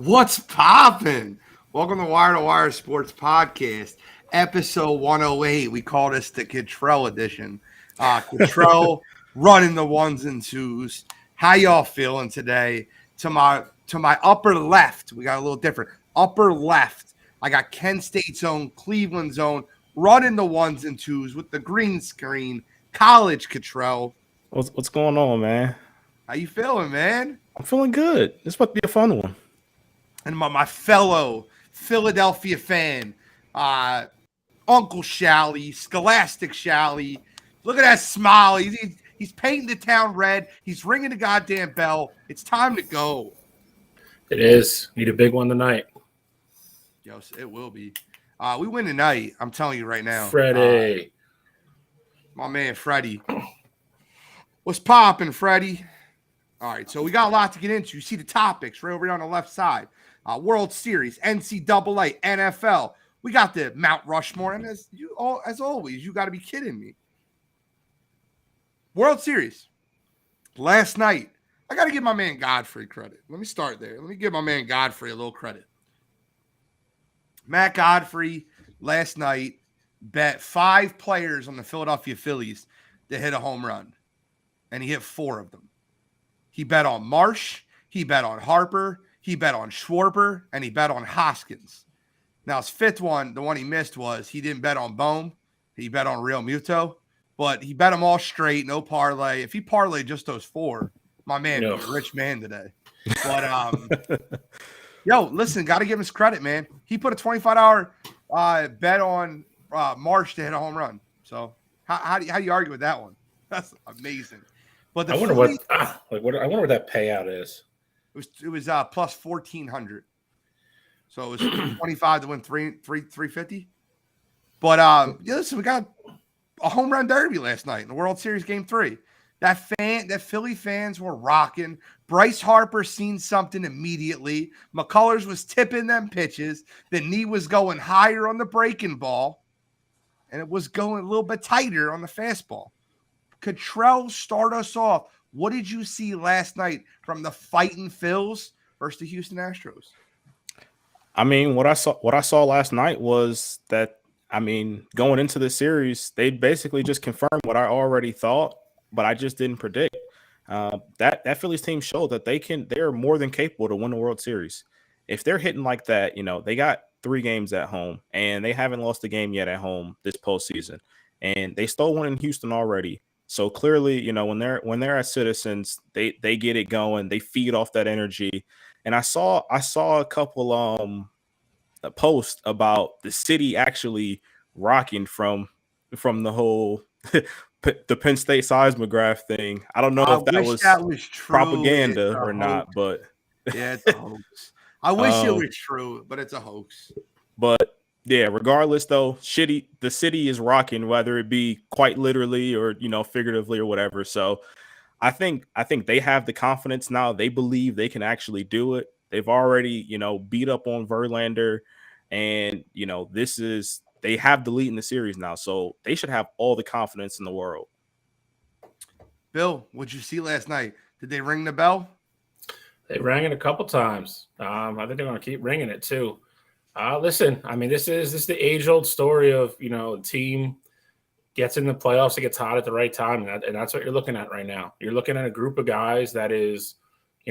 What's poppin'? Welcome to Wire Sports Podcast, episode 108. We call this the Cottrell edition. Cottrell running the ones and twos. How y'all feeling today? To my upper left, we got a little different. Upper left, I got Kent State's own, Cleveland's own, running the ones and twos with the green screen. College Cottrell. What's going on, man? How you feeling, man? I'm feeling good. This about to be a fun one. And my fellow Philadelphia fan, Uncle Shally, Scholastic Shally. Look at that smile. He's painting the town red. He's ringing the goddamn bell. It's time to go. It is. Need a big one tonight. Yes, it will be. We win tonight. I'm telling you right now. Freddie. My man, Freddie. What's popping, Freddie? All right, so we got a lot to get into. You see the topics right over here on the left side. World Series, NCAA, NFL. We got the Mount Rushmore, and as always, you got to be kidding me. World Series. Last night, I got to give my man Godfrey credit. Let me start there. Let me give my man Godfrey a little credit. Matt Godfrey, last night, bet 5 players on the Philadelphia Phillies to hit a home run, and he hit 4 of them. He bet on Marsh, he bet on Harper, he bet on Schwarber, and he bet on Hoskins. Now, his 5th one, the one he missed was he didn't bet on Bohm. He bet on Real Muto, but he bet them all straight, no parlay. If he parlayed just those 4, my man is a rich man today. But, yo, listen, got to give him his credit, man. He put a $25 bet on Marsh to hit a home run. So how do you argue with that one? That's amazing. But I wonder what that payout is. It was plus 1,400. So it was 25 to win 350. But listen, we got a home run derby last night in the World Series Game 3. That Philly fans were rocking. Bryce Harper seen something immediately. McCullers was tipping them pitches. The knee was going higher on the breaking ball, and it was going a little bit tighter on the fastball. Cottrell, start us off. What did you see last night from the fighting Phils versus the Houston Astros? I mean, what I saw last night was that, going into the series, they basically just confirmed what I already thought, but I just didn't predict. That Phillies team showed that they're more than capable to win the World Series. If they're hitting like that, they got 3 games at home, and they haven't lost a game yet at home this postseason, and they stole one in Houston already. So clearly, when they're at Citizens, they get it going. They feed off that energy. And I saw a couple posts about the city actually rocking from the whole the Penn State seismograph thing. I don't know if that was true. Propaganda or not, but yeah, it's a hoax. I wish it was true, but it's a hoax. But yeah, regardless though, the city is rocking, whether it be quite literally or figuratively or whatever. So I think they have the confidence now. They believe they can actually do it. They've already beat up on Verlander, and they have the lead in the series now, so they should have all the confidence in the world. Bill, what'd you see last night? Did they ring the bell? They rang it a couple times. I think they're going to keep ringing it too. Listen, this is the age-old story of, a team gets in the playoffs, it gets hot at the right time, and that's what you're looking at right now. You're looking at a group of guys that is,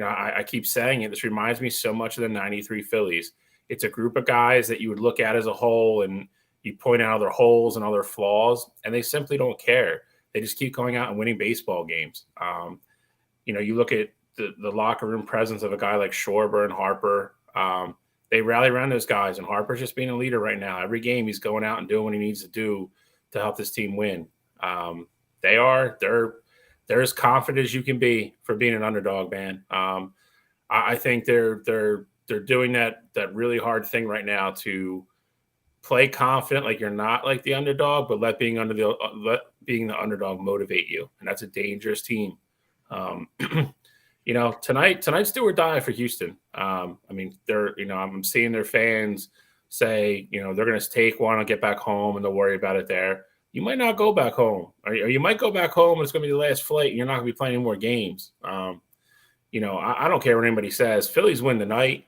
I keep saying it, this reminds me so much of the 93 Phillies. It's a group of guys that you would look at as a whole, and you point out their holes and other flaws, and they simply don't care. They just keep going out and winning baseball games. You look at the locker room presence of a guy like Schwarber and Harper. They rally around those guys, and Harper's just being a leader right now. Every game he's going out and doing what he needs to do to help this team win. They're as confident as you can be for being an underdog, man. I think they're doing that really hard thing right now to play confident, like you're not like the underdog, but let being the underdog motivate you, and that's a dangerous team. Tonight's do or die for Houston. I'm seeing their fans say, they're going to take one and get back home, and they'll worry about it there. You might not go back home, or you might go back home and it's going to be the last flight, and you're not going to be playing any more games. I don't care what anybody says. Phillies win tonight.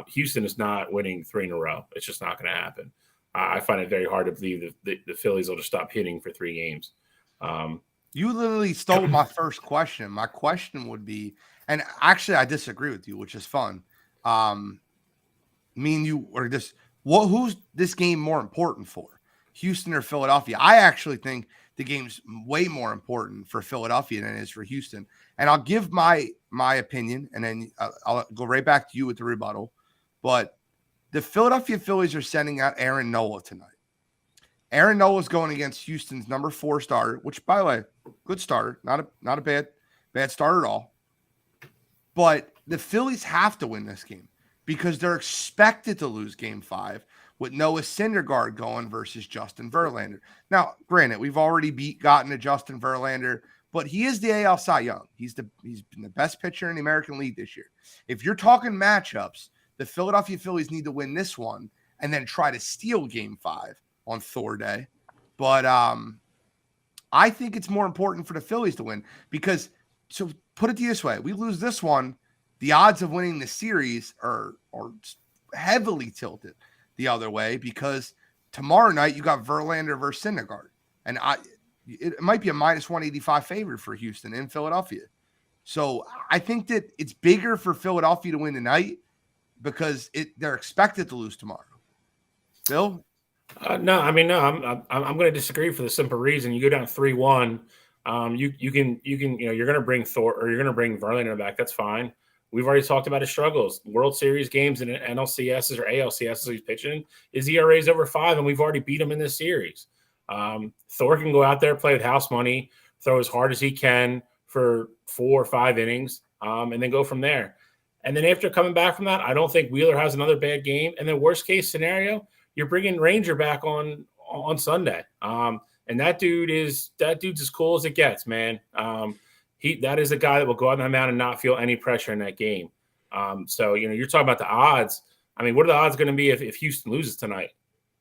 Houston is not winning 3 in a row. It's just not going to happen. I find it very hard to believe that the Phillies will just stop hitting for 3 games. You literally stole my first question. My question would be, and actually I disagree with you, which is fun. Me and you are just who's this game more important for? Houston or Philadelphia? I actually think the game's way more important for Philadelphia than it is for Houston. And I'll give my opinion, and then I'll go right back to you with the rebuttal. But the Philadelphia Phillies are sending out Aaron Nola tonight. Aaron Nola is going against Houston's number 4 starter, which, by the way, good starter, not a bad starter at all. But the Phillies have to win this game because they're expected to lose Game 5 with Noah Syndergaard going versus Justin Verlander. Now, granted, we've already gotten to Justin Verlander, but he is the AL Cy Young. He's been the best pitcher in the American League this year. If you're talking matchups, the Philadelphia Phillies need to win this one and then try to steal Game 5 on Thor Day. But I think it's more important for the Phillies to win because, so put it this way, we lose this one, the odds of winning the series are heavily tilted the other way because tomorrow night you got Verlander versus Syndergaard. And it might be a minus 185 favorite for Houston in Philadelphia. So I think that it's bigger for Philadelphia to win tonight because they're expected to lose tomorrow. Bill? No, I'm going to disagree for the simple reason. You go down 3-1. You can you're going to bring Thor or you're going to bring Verlander back. That's fine. We've already talked about his struggles. World Series games and NLCSs or ALCSs he's pitching. His ERA is over 5, and we've already beat him in this series. Thor can go out there, play with house money, throw as hard as he can for 4 or 5 innings, and then go from there. And then after coming back from that, I don't think Wheeler has another bad game. And then worst case scenario, you're bringing Ranger back on Sunday. And that dude's as cool as it gets, man. That is a guy that will go out on the mound and not feel any pressure in that game. So, you're talking about the odds. I mean, what are the odds going to be if Houston loses tonight?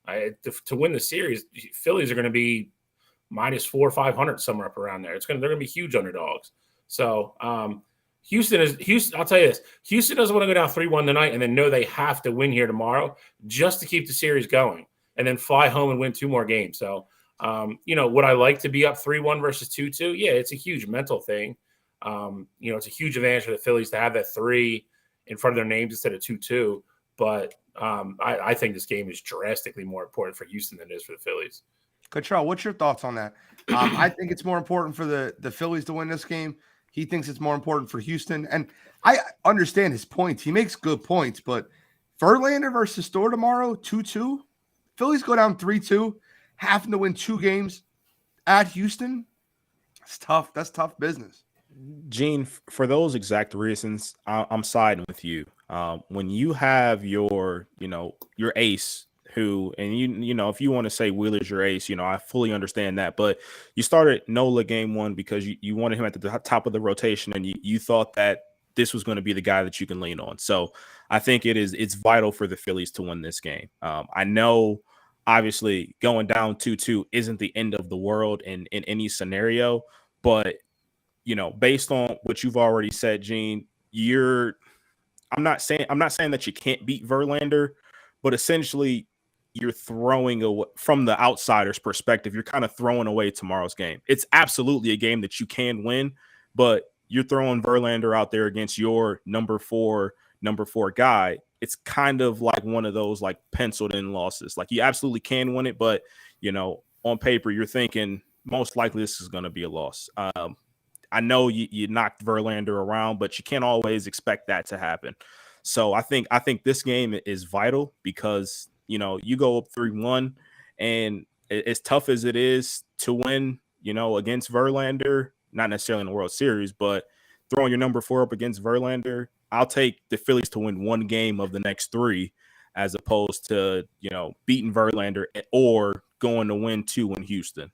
To win the series, Phillies are going to be minus 400 or 500 somewhere up around there. They're going to be huge underdogs. So Houston. I'll tell you this: Houston doesn't want to go down 3-1 tonight and then know they have to win here tomorrow just to keep the series going and then fly home and win 2 more games. So, would I like to be up 3-1 versus 2-2? Yeah, it's a huge mental thing. It's a huge advantage for the Phillies to have that 3 in front of their names instead of 2-2. But I think this game is drastically more important for Houston than it is for the Phillies. Cottrell, what's your thoughts on that? I think it's more important for the Phillies to win this game. He thinks it's more important for Houston. And I understand his points. He makes good points. But Verlander versus Thor tomorrow, 2-2. Phillies go down 3-2, having to win 2 games at Houston. It's tough. That's tough business. Gene, for those exact reasons, I'm siding with you. When you have your ace who, and if you want to say Wheeler's your ace, I fully understand that. But you started Nola game 1 because you wanted him at the top of the rotation, and you thought that this was going to be the guy that you can lean on. So I think it's vital for the Phillies to win this game. I know, obviously, going down 2-2 isn't the end of the world in any scenario, but based on what you've already said, Gene, I'm not saying that you can't beat Verlander, but essentially you're throwing away, from the outsider's perspective, you're kind of throwing away tomorrow's game. It's absolutely a game that you can win, but you're throwing Verlander out there against your number four guy. It's kind of like one of those like penciled in losses. Like you absolutely can win it, but on paper, you're thinking most likely this is going to be a loss. I know you knocked Verlander around, but you can't always expect that to happen. So I think this game is vital because, you go up 3-1, and as tough as it is to win, against Verlander, not necessarily in the World Series, but throwing your number 4 up against Verlander, I'll take the Phillies to win 1 game of the next 3 as opposed to, beating Verlander or going to win 2 in Houston.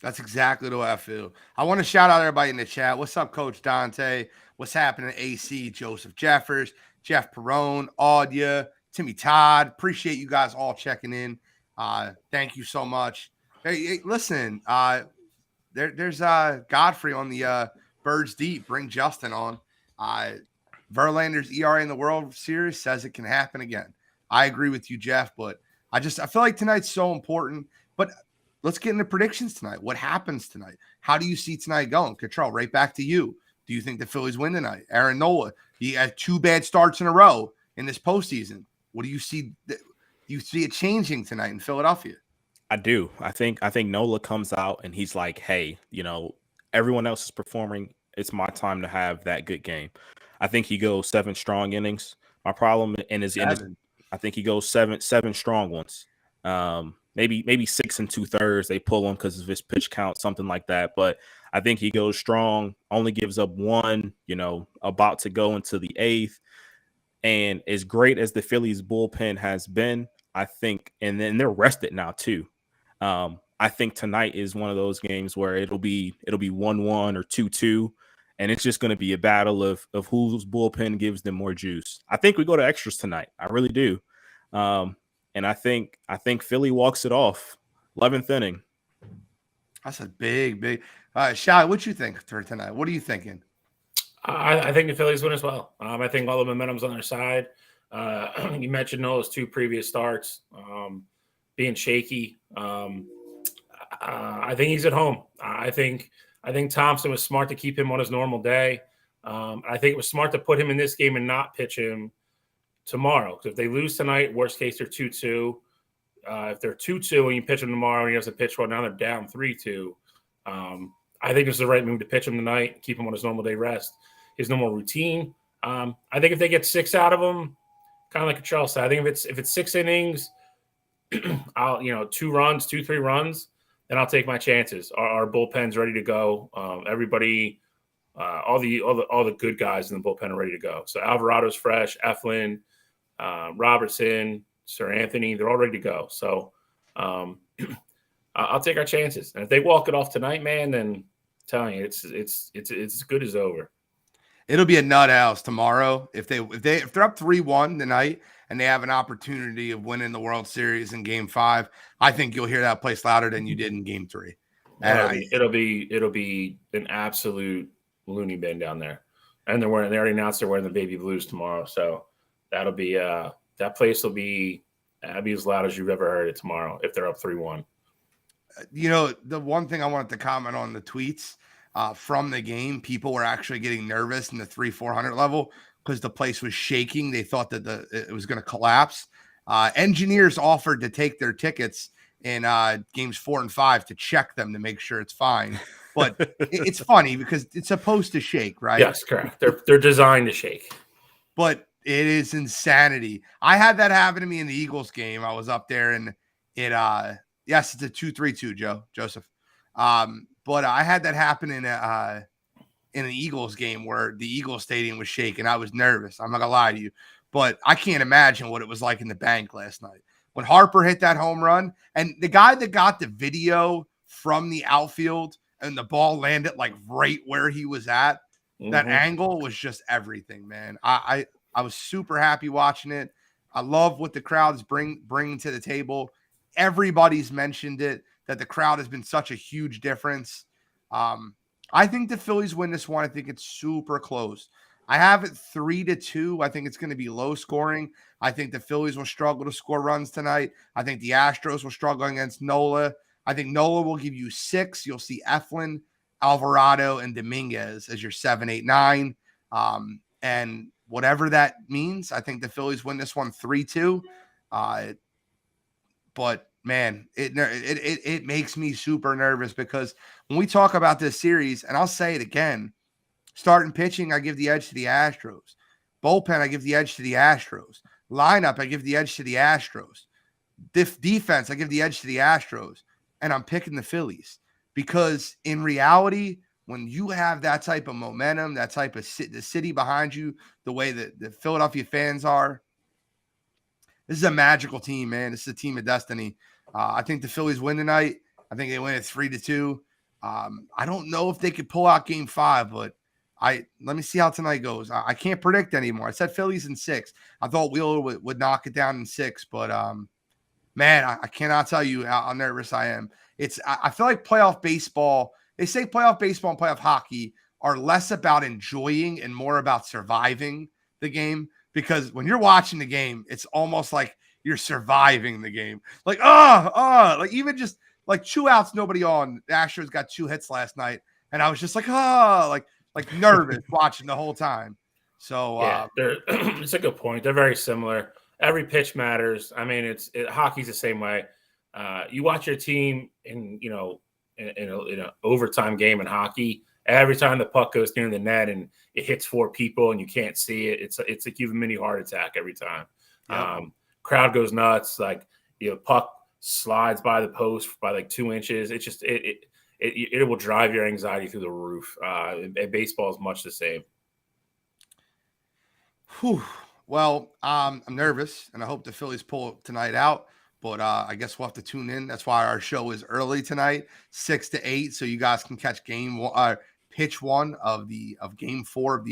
That's exactly the way I feel. I want to shout out everybody in the chat. What's up, Coach Dante? What's happening, AC? Joseph Jeffers, Jeff Perrone, Audia, Timmy Todd. Appreciate you guys all checking in. Thank you so much. Hey, listen, there's Godfrey on the Birds Deep. Bring Justin on. Verlander's ERA in the World Series says it can happen again. I agree with you, Jeff, but I feel like tonight's so important. But let's get into predictions tonight. What happens tonight? How do you see tonight going? Cottrell, right back to you. Do you think the Phillies win tonight? Aaron Nola, he had 2 bad starts in a row in this postseason. What do you see? Do you see it changing tonight in Philadelphia? I do. I think Nola comes out and he's like, hey, everyone else is performing. It's my time to have that good game. I think he goes 7 strong innings. My problem I think he goes seven strong ones. Maybe 6 2/3. They pull him because of his pitch count, something like that. But I think he goes strong, only gives up 1, about to go into the 8th. And as great as the Phillies bullpen has been, I think, and then they're rested now too. I think tonight is one of those games where it'll be 1-1 or 2-2, and it's just going to be a battle of whose bullpen gives them more juice. I think we go to extras tonight. I really do. And I think Philly walks it off. 11th inning. That's a big. Shai, what you think for tonight? What are you thinking? I think the Phillies win as well. I think all the momentum's on their side. You mentioned those 2 previous starts being shaky. I think he's at home. I think Thompson was smart to keep him on his normal day. I think it was smart to put him in this game and not pitch him tomorrow. Because if they lose tonight, worst case they're 2-2. If they're 2-2 and you pitch him tomorrow and he has to pitch well, now they're down 3-2. I think it's the right move to pitch him tonight, keep him on his normal day rest, his normal routine. I think if they get 6 out of him, kind of like Cottrell said, I think if it's 6 innings, I'll 2 runs, 2-3 runs, then I'll take my chances. Our bullpen's ready to go. Everybody, all the good guys in the bullpen are ready to go. So Alvarado's fresh, Eflin, Robertson, Sir Anthony, they're all ready to go. So I'll take our chances. And if they walk it off tonight, man, then I'm telling you, it's as good as over. It'll be a nut house tomorrow if they're up 3-1 tonight and they have an opportunity of winning the World Series in Game 5. I think you'll hear that place louder than you did in Game 3. And it'll be an absolute loony bin down there. And they already announced they're wearing the baby blues tomorrow, so that'll be that place will be as loud as you've ever heard it tomorrow if they're up 3-1. The one thing I wanted to comment on the tweets from the game, people were actually getting nervous in the 300-400 level because the place was shaking. They thought that it was going to collapse. Engineers offered to take their tickets in games 4 and 5 to check them to make sure it's fine. But it's funny because it's supposed to shake, right? Yes, correct. They're designed to shake. But it is insanity. I had that happen to me in the Eagles game. I was up there and yes, it's a 2-3-2, Joseph. But I had that happen in an Eagles game where the Eagles stadium was shaking. I was nervous. I'm not gonna lie to you, but I can't imagine what it was like in the bank last night when Harper hit that home run and the guy that got the video from the outfield and the ball landed like right where he was at. That angle was just everything, man. I was super happy watching it. I love what the crowd's bringing to the table. Everybody's mentioned it, that the crowd has been such a huge difference. I think the Phillies win this one. I think it's super close. I have it 3-2. I think it's going to be low scoring. I think the Phillies will struggle to score runs tonight. I think the Astros will struggle against Nola. I think Nola will give you 6. You'll see Eflin, Alvarado, and Dominguez as your 7, 8, 9. And whatever that means, I think the Phillies win this one 3-2. But man, it makes me super nervous because when we talk about this series, and I'll say it again, starting pitching, I give the edge to the Astros. Bullpen, I give the edge to the Astros. Lineup, I give the edge to the Astros. Defense, I give the edge to the Astros. And I'm picking the Phillies because in reality, when you have that type of momentum, that type of the city behind you, the way that the Philadelphia fans are, this is a magical team, man. This is a team of destiny. I think the Phillies win tonight. I think they win at 3-2. I don't know if they could pull out Game 5, but let me see how tonight goes. I can't predict anymore. I said Phillies in 6. I thought Wheeler would knock it down in 6, but man, I cannot tell you how nervous I am. I feel like playoff baseball. They say playoff baseball and playoff hockey are less about enjoying and more about surviving the game, because when you're watching the game, it's almost like you're surviving the game. Like, like even just like 2 outs, nobody on. The Astros got 2 hits last night, and I was just like, like nervous watching the whole time. So yeah, it's a good point. They're very similar. Every pitch matters. I mean, hockey's the same way. You watch your team in an overtime game in hockey. Every time the puck goes near the net and it hits 4 people and you can't see it, it's like you have a mini heart attack every time. Yeah. Crowd goes nuts. Like, puck slides by the post by like 2 inches. It's just it will drive your anxiety through the roof. And baseball is much the same. Whew. Well, I'm nervous, and I hope the Phillies pull tonight out. But I guess we'll have to tune in. That's why our show is early tonight, 6 to 8, so you guys can catch pitch 1 of Game 4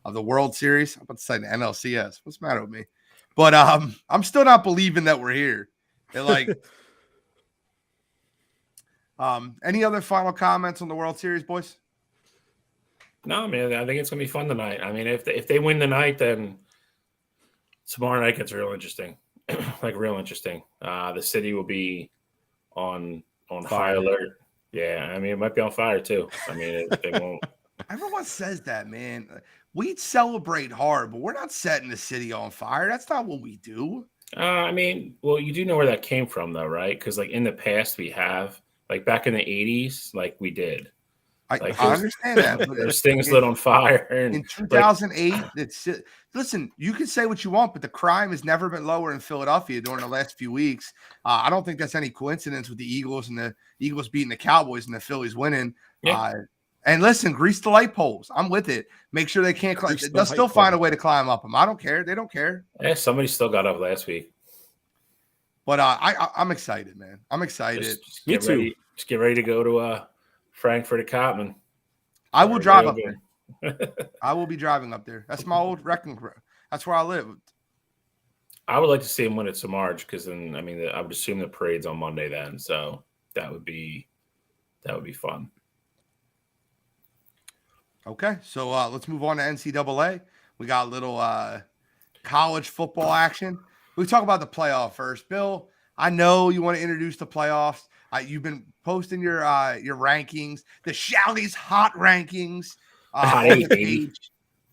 of the World Series. I'm about to say the NLCS. What's the matter with me? But I'm still not believing that we're here. Any other final comments on the World Series, boys? No, man, I think it's gonna be fun tonight. I mean, if they win tonight, then tomorrow night gets real interesting. Like real interesting. The city will be on high alert. Yeah, I mean, it might be on fire too. I mean, they won't. Everyone says that, man. We celebrate hard, but we're not setting the city on fire. That's not what we do. I mean, well, you do know where that came from, though, right? Because like in the past, we have like back in the 80s, like we did. I understand that. But there's things lit on fire. And in 2008, listen, you can say what you want, but the crime has never been lower in Philadelphia during the last few weeks. I don't think that's any coincidence with the Eagles and the Eagles beating the Cowboys and the Phillies winning. Yeah. And listen, grease the light poles. I'm with it. Make sure they can't climb. They'll still find a way to climb up them. I don't care. They don't care. Yeah, somebody still got up last week. But I'm excited, man. I'm excited. Just Me too. Just get ready to go to Frankfurt at Cotman. I will drive up there. I will be driving up there. That's my old wrecking crew. That's where I live. I would like to see him win at Samarge because then, I mean, I would assume the parade's on Monday then. So that would be fun. Okay, so let's move on to NCAA. We got a little college football action. We talk about the playoff first. Bill, I know you want to introduce the playoffs. You've been posting your rankings, the Shouty's hot rankings. The hot 8, baby.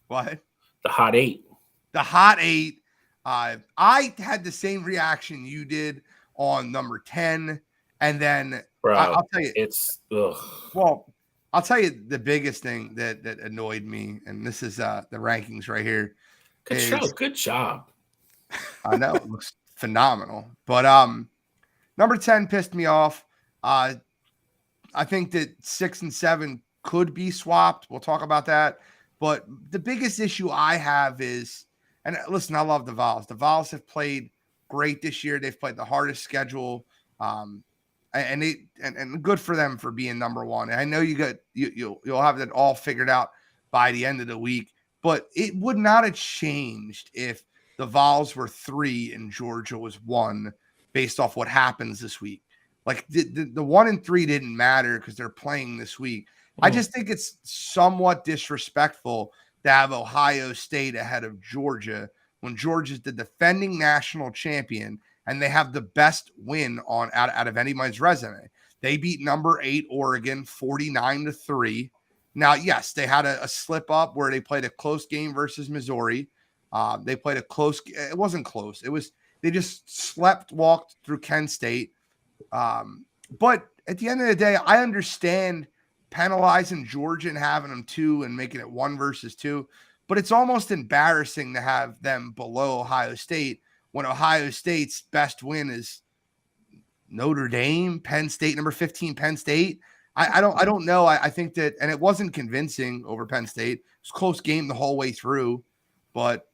What? The hot 8. The hot 8. I had the same reaction you did on number 10, and then Bro, I'll tell you, it's ugh. Well, I'll tell you the biggest thing that annoyed me, and this is the rankings right here. Good job. I know it looks phenomenal, but number 10 pissed me off. I think that 6 and 7 could be swapped. We'll talk about that. But the biggest issue I have is, and listen, I love the Vols. The Vols have played great this year. They've played the hardest schedule, and good for them for being number 1. I know you'll have that all figured out by the end of the week, but it would not have changed if the Vols were 3 and Georgia was 1 based off what happens this week. Like the 1 and 3 didn't matter because they're playing this week. I just think it's somewhat disrespectful to have Ohio State ahead of Georgia when Georgia's the defending national champion and they have the best win out of anybody's resume. They beat number 8 Oregon 49-3. Now, yes, they had a slip up where they played a close game versus Missouri. They played a close. It wasn't close. They just walked through Kent State. But at the end of the day, I understand penalizing Georgia and having them 2 and making it 1 versus 2. But it's almost embarrassing to have them below Ohio State when Ohio State's best win is Notre Dame, Penn State, number 15, Penn State. I don't know. I think that, and it wasn't convincing over Penn State. It was a close game the whole way through. But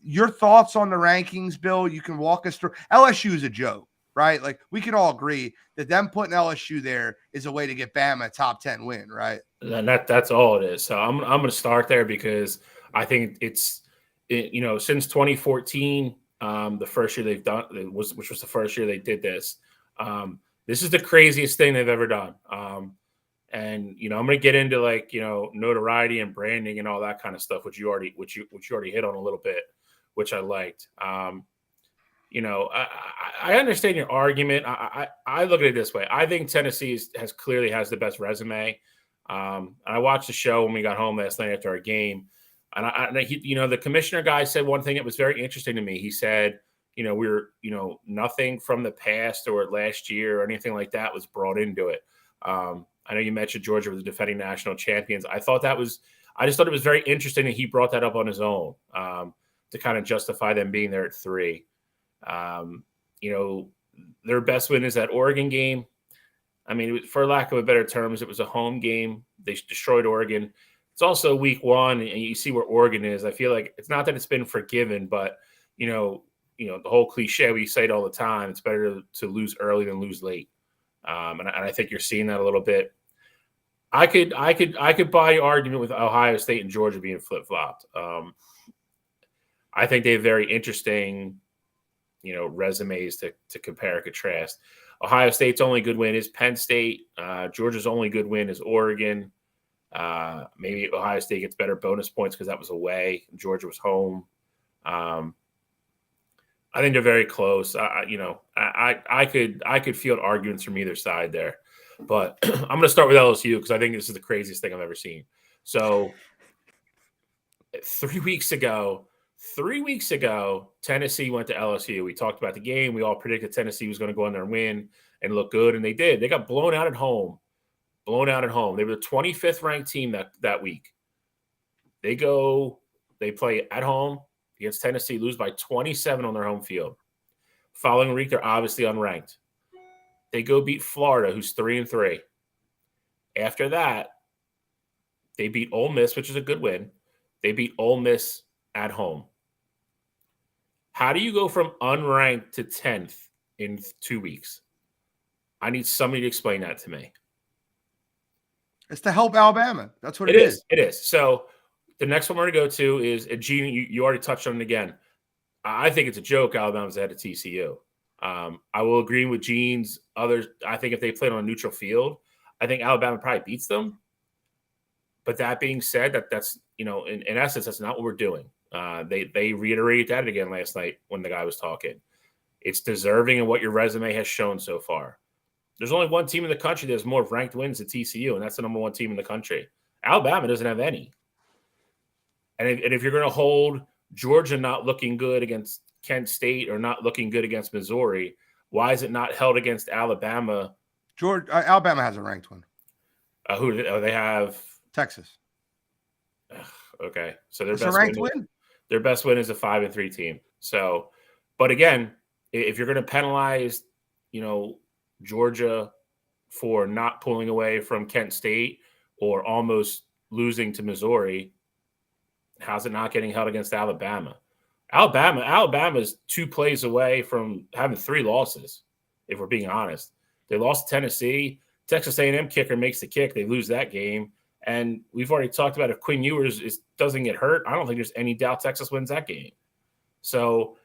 your thoughts on the rankings, Bill? You can walk us through. LSU is a joke, right? Like we can all agree that them putting LSU there is a way to get Bama a top 10 win, right? And that's all it is. So I'm going to start there because I think since 2014, the first year they've done which was the first year they did this. This is the craziest thing they've ever done. And I'm going to get into like notoriety and branding and all that kind of stuff, which you already hit on a little bit, which I liked. I understand your argument. I look at it this way. I think Tennessee clearly has the best resume. I watched the show when we got home last night after our game, and the commissioner guy said one thing that was very interesting to me. He said, we're nothing from the past or last year or anything like that was brought into it. I know you mentioned Georgia was the defending national champions. I just thought it was very interesting that he brought that up on his own to kind of justify them being there at 3. Their best win is that Oregon game. I mean, for lack of a better terms, it was a home game. They destroyed Oregon. It's also week 1, and you see where Oregon is. I feel like it's not that it's been forgiven, but the whole cliche we say it all the time. It's better to lose early than lose late. And I think you're seeing that a little bit. I could buy your argument with Ohio State and Georgia being flip-flopped. I think they have very interesting, resumes to compare and contrast. Ohio State's only good win is Penn State. Georgia's only good win is Oregon. Maybe Ohio State gets better bonus points because that was away. Georgia was home. I think they're very close. I could field arguments from either side there, but I'm going to start with LSU because I think this is the craziest thing I've ever seen. So 3 weeks ago, Tennessee went to LSU. We talked about the game. We all predicted Tennessee was going to go in there and win and look good, and they did. They got blown out at home. They were the 25th ranked team that week. They play at home against Tennessee, lose by 27 on their home field. Following week, they're obviously unranked. They go beat Florida, who's 3-3. After that, they beat Ole Miss, which is a good win. They beat Ole Miss at home. How do you go from unranked to 10th in 2 weeks? I need somebody to explain that to me. It's to help Alabama. That's what it is. It is. So the next one we're going to go to is Gene. You already touched on it again. I think it's a joke. Alabama's ahead of TCU. I will agree with Gene's others. I think if they played on a neutral field, I think Alabama probably beats them. But that being said, that's in essence, that's not what we're doing. They reiterated that again last night when the guy was talking. It's deserving of what your resume has shown so far. There's only one team in the country that has more ranked wins than TCU, and that's the number 1 team in the country. Alabama doesn't have any. And if you're going to hold Georgia not looking good against Kent State or not looking good against Missouri, why is it not held against Alabama? Alabama has a ranked one. Who do they have? Texas. Okay, so their best win is a 5-3 team. So, but again, if you're going to penalize, Georgia for not pulling away from Kent State or almost losing to Missouri, how's it not getting held against Alabama? Alabama's 2 plays away from having 3 losses, if we're being honest. They lost to Tennessee. Texas A&M kicker makes the kick. They lose that game. And we've already talked about if Quinn Ewers doesn't get hurt, I don't think there's any doubt Texas wins that game. So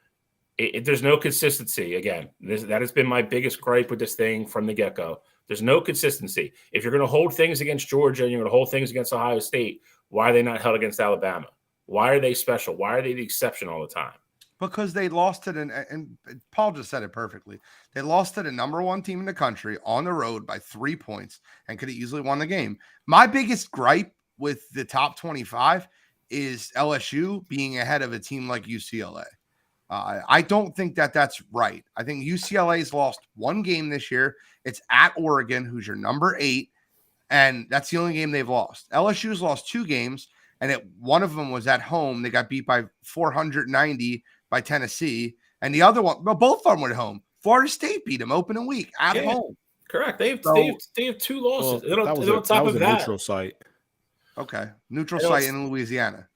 there's no consistency. Again, that has been my biggest gripe with this thing from the get-go. There's no consistency. If you're going to hold things against Georgia and you're going to hold things against Ohio State, why are they not held against Alabama? Why are they special? Why are they the exception all the time? Because they lost it, and Paul just said it perfectly. They lost to the number 1 team in the country on the road by 3 points and could have easily won the game. My biggest gripe with the top 25 is LSU being ahead of a team like UCLA. I don't think that's right. I think UCLA's lost 1 game this year. It's at Oregon, who's your number 8, and that's the only game they've lost. LSU's lost 2 games, and one of them was at home. They got beat by 490 by Tennessee, and the other one, both of them were at home. Florida State beat them opening week at home. Correct. They have 2 losses. Well, that was a neutral site. Okay, neutral site in Louisiana.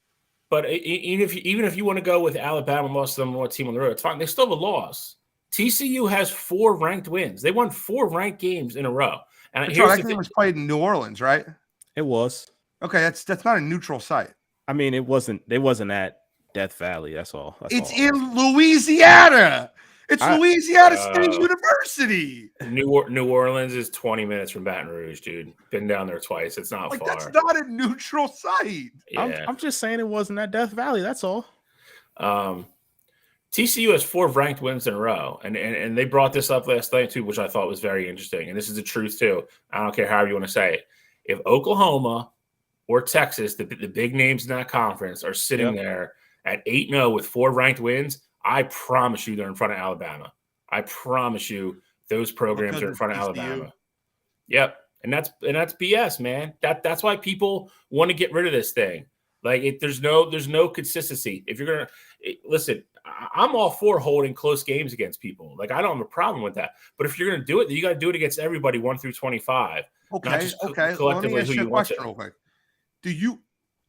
But even if you want to go with Alabama lost to the number 1 team on the road, it's fine. They still have a loss. TCU has 4 ranked wins. They won 4 ranked games in a row. And that game was played in New Orleans, right? It was. Okay, that's not a neutral site. I mean, it wasn't. They wasn't at Death Valley. That's all. It's in Louisiana. It's I- Louisiana State University. New Orleans is 20 minutes from Baton Rouge, dude. Been down there twice. It's not Like, far. that's not a neutral site. Yeah. I'm just saying it wasn't at Death Valley. That's all. TCU has 4 ranked wins in a row, and they brought this up last night too, which I thought was very interesting. And this is the truth too. I don't care however you want to say it. If Oklahoma or Texas, the big names in that conference, are sitting there at 8-0 with 4 ranked wins, I promise you they're in front of Alabama. I promise you those programs Because are in front of it's Alabama. TCU. Yep, and that's BS, man. That's why people want to get rid of this thing. Like, there's no consistency. If you're gonna listen, I'm all for holding close games against people. Like, I don't have a problem with that. But if you're gonna do it, you got to do it against everybody 1 through 25. Okay. Well, let me Collectively, ask who you a you want question to. real quick. Do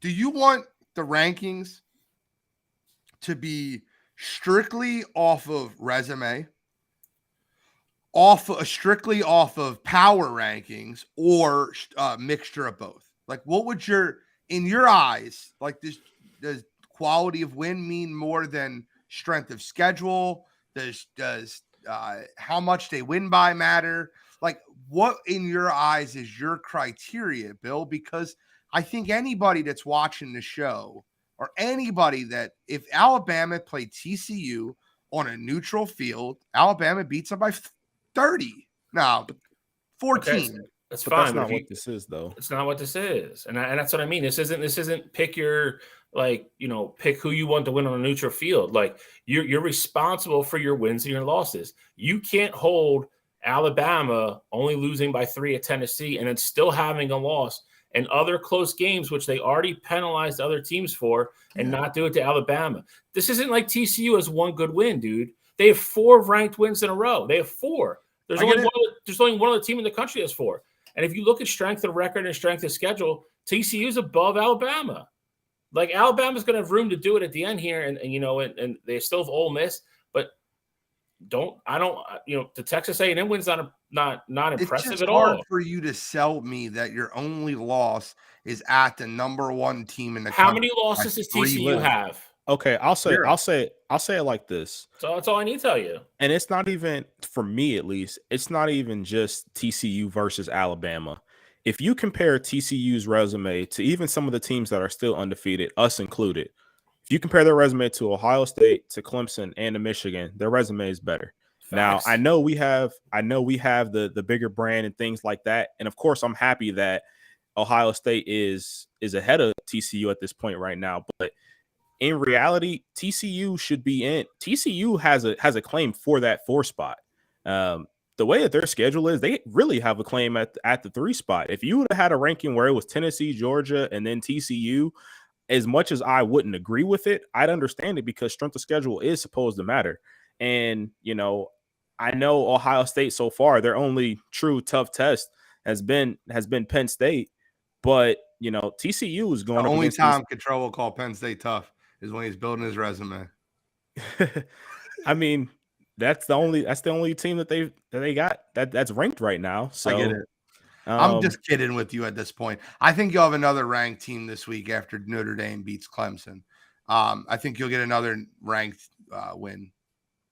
you want the rankings to be strictly off of resume, strictly off of power rankings, or a mixture of both? Like, what would in your eyes, like, this, does quality of win mean more than strength of schedule? Does how much they win by matter? Like, what in your eyes is your criteria, Bill? Because I think anybody that's watching the show, or anybody that, if Alabama played TCU on a neutral field, Alabama beats them by 30. No, 14. Okay, that's But fine. that's but not if you- what this is, though. It's not what this is, and that's what I mean. This isn't pick your, like, pick who you want to win on a neutral field. Like, you're responsible for your wins and your losses. You can't hold Alabama only losing by 3 at Tennessee and then still having a loss and other close games, which they already penalized other teams for, and not do it to Alabama. This isn't like TCU has 1 good win, dude. They have 4 ranked wins in a row. They have 4. There's only one other team in the country that's 4. And if you look at strength of record and strength of schedule, TCU is above Alabama. Like, Alabama's going to have room to do it at the end here, and they still have Ole Miss, but the Texas A&M win's not impressive It's at just hard all. for you to sell me that your only loss is at the number 1 team in the How country. many losses does 3 TCU wins. have? Okay, I'll say it like this. So that's all I need to tell you. And it's not even, for me at least, it's not even just TCU versus Alabama. If you compare TCU's resume to even some of the teams that are still undefeated, us included, if you compare their resume to Ohio State, to Clemson, and to Michigan, their resume is better. Facts. Now, I know we have the bigger brand and things like that. And of course, I'm happy that Ohio State is ahead of TCU at this point right now. But in reality, TCU should be in. TCU has a claim for that 4 spot. The way that their schedule is, they really have a claim at the 3 spot. If you would have had a ranking where it was Tennessee, Georgia, and then TCU, as much as I wouldn't agree with it, I'd understand it because strength of schedule is supposed to matter. And, I know Ohio State so far, their only true tough test has been Penn State, but TCU is going. The up only against time Control will call Penn State tough is when he's building his resume. I mean, that's the only team that they got that's ranked right now. So I get it. I'm just kidding with you at this point. I think you'll have another ranked team this week after Notre Dame beats Clemson. I think you'll get another ranked win.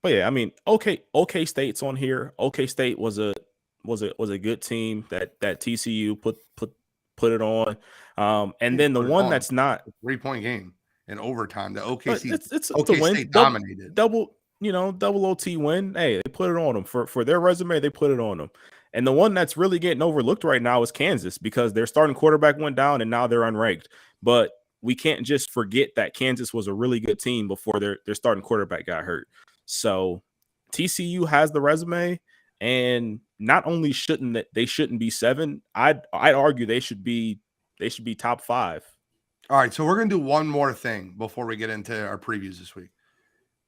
But yeah, I mean, OK State's on here. OK State was a good team that TCU put it on. And then the one that's not 3-point game in overtime. The OKC, it's OK the win. State dominated. Double OT win. Hey, they put it on them for their resume. They put it on them. And the one that's really getting overlooked right now is Kansas because their starting quarterback went down and now they're unranked. But we can't just forget that Kansas was a really good team before their starting quarterback got hurt. So TCU has the resume, and not only shouldn't be 7, I'd argue they should be top 5. All right, so we're gonna do one more thing before we get into our previews this week.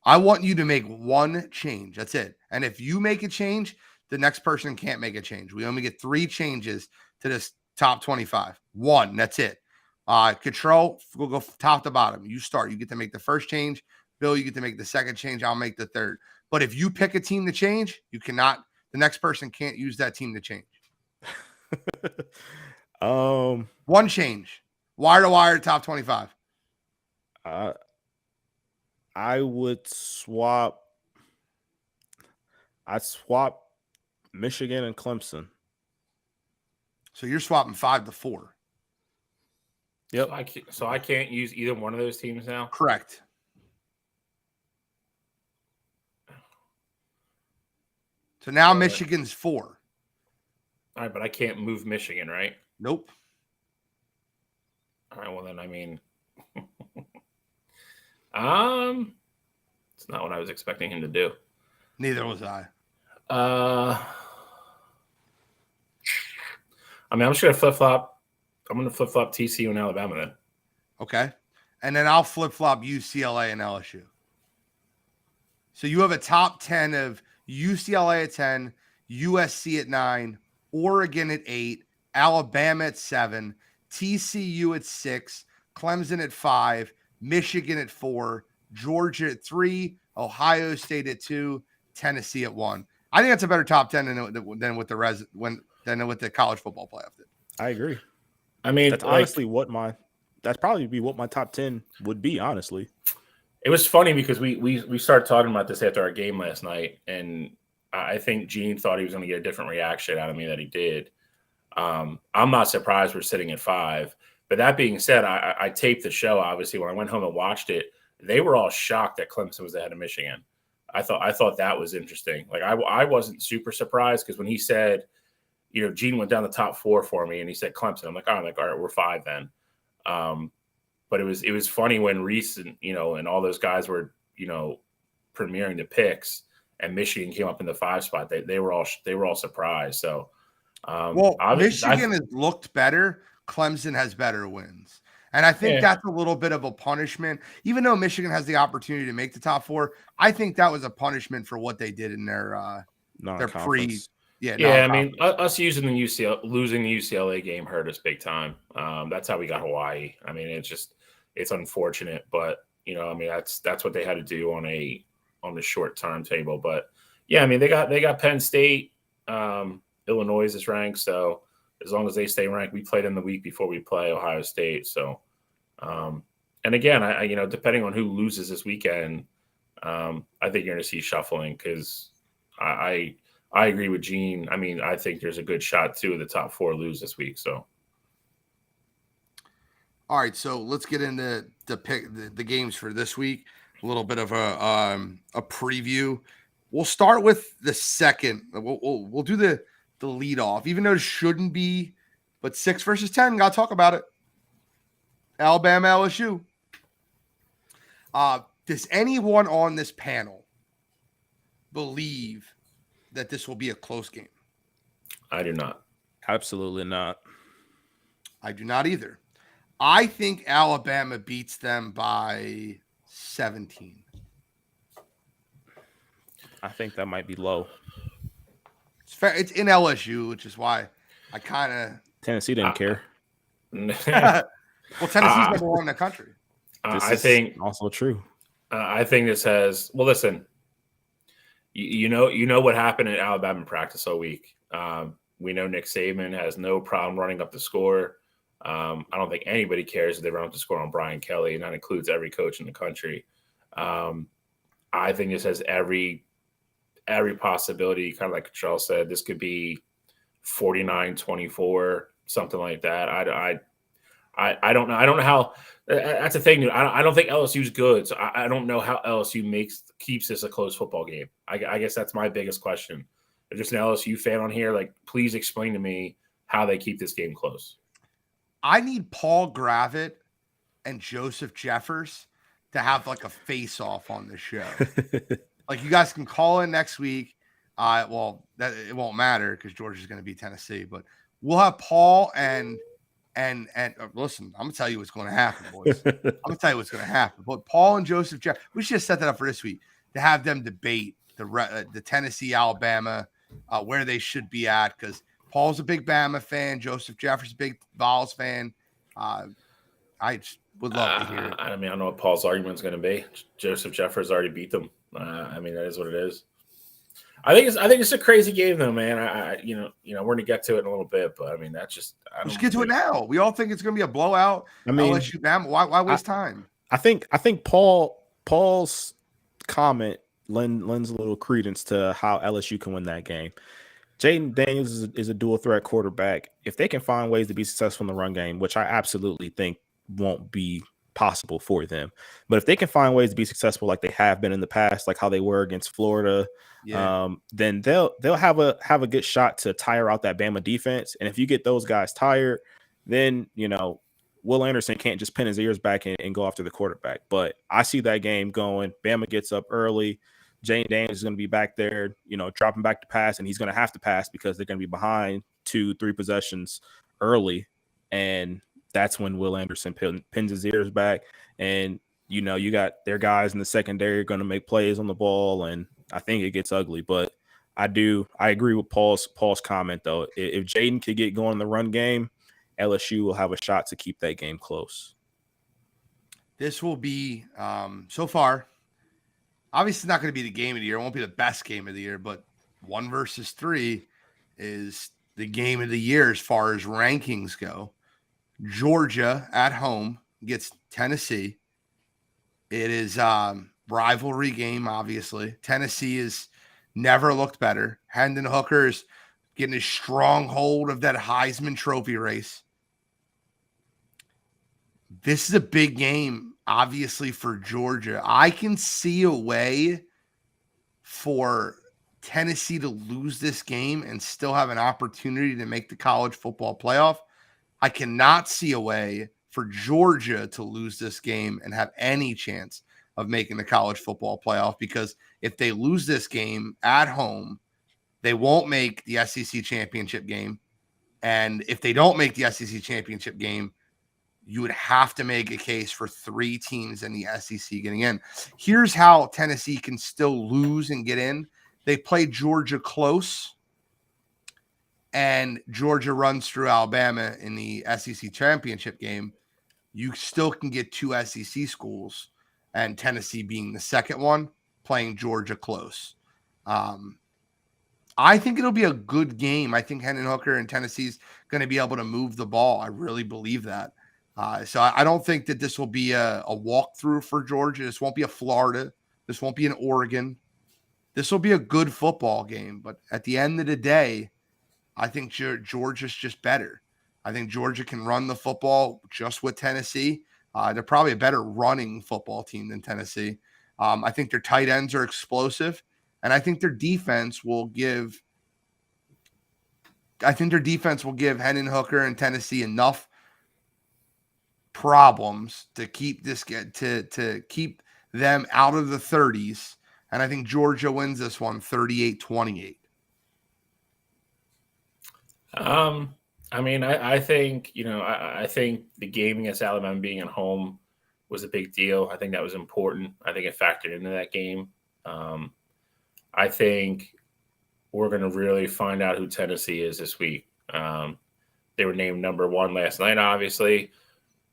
I want you to make one change. That's it. And if you make a change, the next person can't make a change. We only get 3 changes to this top 25. 1, that's it. Control, we'll go top to bottom. You start. You get to make the first change. Bill, you get to make the second change. I'll make the third. But if you pick a team to change, you cannot. The next person can't use that team to change. One change. Wire to wire, top 25. I would swap. I'd swap Michigan and Clemson. So you're swapping 5-4. Yep. So I can't use either one of those teams now. Correct. So now Michigan's 4. All right, but I can't move Michigan, right? Nope. All right, well then, I mean, it's not what I was expecting him to do. Neither was I. I mean, I'm just gonna flip flop. I'm gonna flip flop TCU and Alabama then. Okay. And then I'll flip flop UCLA and LSU. So you have a top 10 of UCLA at 10, USC at 9, Oregon at 8, Alabama at 7, TCU at 6, Clemson at 5, Michigan at 4, Georgia at 3, Ohio State at 2, Tennessee at 1. I think that's a better top 10 than with the college football playoff did. I agree. I mean, That's honestly that'd probably be what my top 10 would be, honestly. It was funny because we started talking about this after our game last night, and I think Gene thought he was going to get a different reaction out of me that he did. I'm not surprised we're sitting at 5. But that being said, I taped the show, obviously. When I went home and watched it, they were all shocked that Clemson was ahead of Michigan. I thought that was interesting. Like, I wasn't super surprised because when he said, Gene went down the top 4 for me, and he said Clemson. I'm like, all right, we're 5 then. But it was funny when Reese and all those guys were, premiering the picks, and Michigan came up in the 5 spot. They were all surprised. So, Michigan has looked better. Clemson has better wins. And I think that's a little bit of a punishment. Even though Michigan has the opportunity to make the top 4, I think that was a punishment for what they did in their pre. Yeah, I mean, us losing the UCLA game hurt us big time. That's how we got Hawaii. I mean, it's unfortunate, but I mean, that's what they had to do on the short timetable. But yeah, I mean, they got Penn State, Illinois is ranked, so as long as they stay ranked, we played them the week before we play Ohio State. So, and again, I depending on who loses this weekend, I think you're going to see shuffling because I agree with Gene. I mean, I think there's a good shot 2 of the top 4 lose this week. So, all right, so let's get into the games for this week. A little bit of a preview. We'll start with the second. We'll do the lead off, even though it shouldn't be, but 6 versus 10. Got to talk about it. Alabama, LSU. Does anyone on this panel believe that this will be a close game? I do not. Absolutely not. I do not either. I think Alabama beats them by 17. I think that might be low. It's fair. It's in LSU, which is why I kind of Tennessee didn't care. Well, Tennessee's number 1 in the country. I think also true. I think this has. Well, listen. You know what happened in Alabama practice all week. We know Nick Saban has no problem running up the score. I don't think anybody cares if they run up the score on Brian Kelly, and that includes every coach in the country. I think this has every possibility, kind of like Cottrell said, this could be 49-24, something like that. I don't know. I don't know how. That's the thing, dude. I don't think LSU's good, so I don't know how LSU keeps this a close football game. I guess that's my biggest question. If there's an LSU fan on here, like, please explain to me how they keep this game close. I need Paul Gravitt and Joseph Jeffers to have like a face-off on the show. Like, you guys can call in next week. Well, that it won't matter because Georgia's going to beat Tennessee, but we'll have Paul and listen, I'm gonna tell you what's going to happen, boys. I'm gonna tell you what's going to happen. But Paul and Joseph Jeff, we should just set that up for this week to have them debate the Tennessee, Alabama, where they should be at, because Paul's a big Bama fan. Joseph Jeffers, a big Vols fan. I just would love to hear it. I mean, I don't know what Paul's argument is going to be. Joseph Jeffers already beat them. I mean, that is what it is. I think it's a crazy game, though, man. We're going to get to it in a little bit, but I mean, that's just. Let's get to it now. We all think it's going to be a blowout. I mean, LSU Bama. Why waste time? I think Paul's comment lends a little credence to how LSU can win that game. Jaden Daniels is a dual threat quarterback. If they can find ways to be successful in the run game, which I absolutely think won't be possible for them, but if they can find ways to be successful like they have been in the past, like how they were against Florida, then they'll have a good shot to tire out that Bama defense. And if you get those guys tired, then Will Anderson can't just pin his ears back and go after the quarterback. But I see that game going. Bama gets up early. Jane Daniels is going to be back there, dropping back to pass, and he's going to have to pass because they're going to be behind 2-3 possessions early. And that's when Will Anderson pins his ears back. And, you got their guys in the secondary going to make plays on the ball, and I think it gets ugly. But I agree with Paul's comment, though. If Jaden could get going in the run game, LSU will have a shot to keep that game close. This will be, so far, obviously not going to be the game of the year. It won't be the best game of the year, but 1 versus 3 is the game of the year as far as rankings go. Georgia at home gets Tennessee. It is rivalry game, obviously. Tennessee has never looked better. Hendon Hooker is getting a strong hold of that Heisman Trophy race. This is a big game, obviously, for Georgia. I can see a way for Tennessee to lose this game and still have an opportunity to make the college football playoff. I cannot see a way for Georgia to lose this game and have any chance of making the college football playoff, because if they lose this game at home, they won't make the SEC championship game. And if they don't make the SEC championship game, you would have to make a case for 3 teams in the SEC getting in. Here's how Tennessee can still lose and get in. They play Georgia close, and Georgia runs through Alabama in the SEC championship game. You still can get 2 SEC schools, and Tennessee being the second one, playing Georgia close. I think it'll be a good game. I think Hendon Hooker and Tennessee's going to be able to move the ball. I really believe that. So I don't think that this will be a walkthrough for Georgia. This won't be a Florida. This won't be an Oregon. This will be a good football game. But at the end of the day, I think Georgia's just better. I think Georgia can run the football just with Tennessee. They're probably a better running football team than Tennessee. I think their tight ends are explosive, and I think their defense will give Hendon Hooker and Tennessee enough problems to keep to keep them out of the 30s. And I think Georgia wins this one 38-28. I think, I think the game against Alabama being at home was a big deal. I think that was important. I think it factored into that game. I think we're going to really find out who Tennessee is this week. They were named number 1 last night, obviously.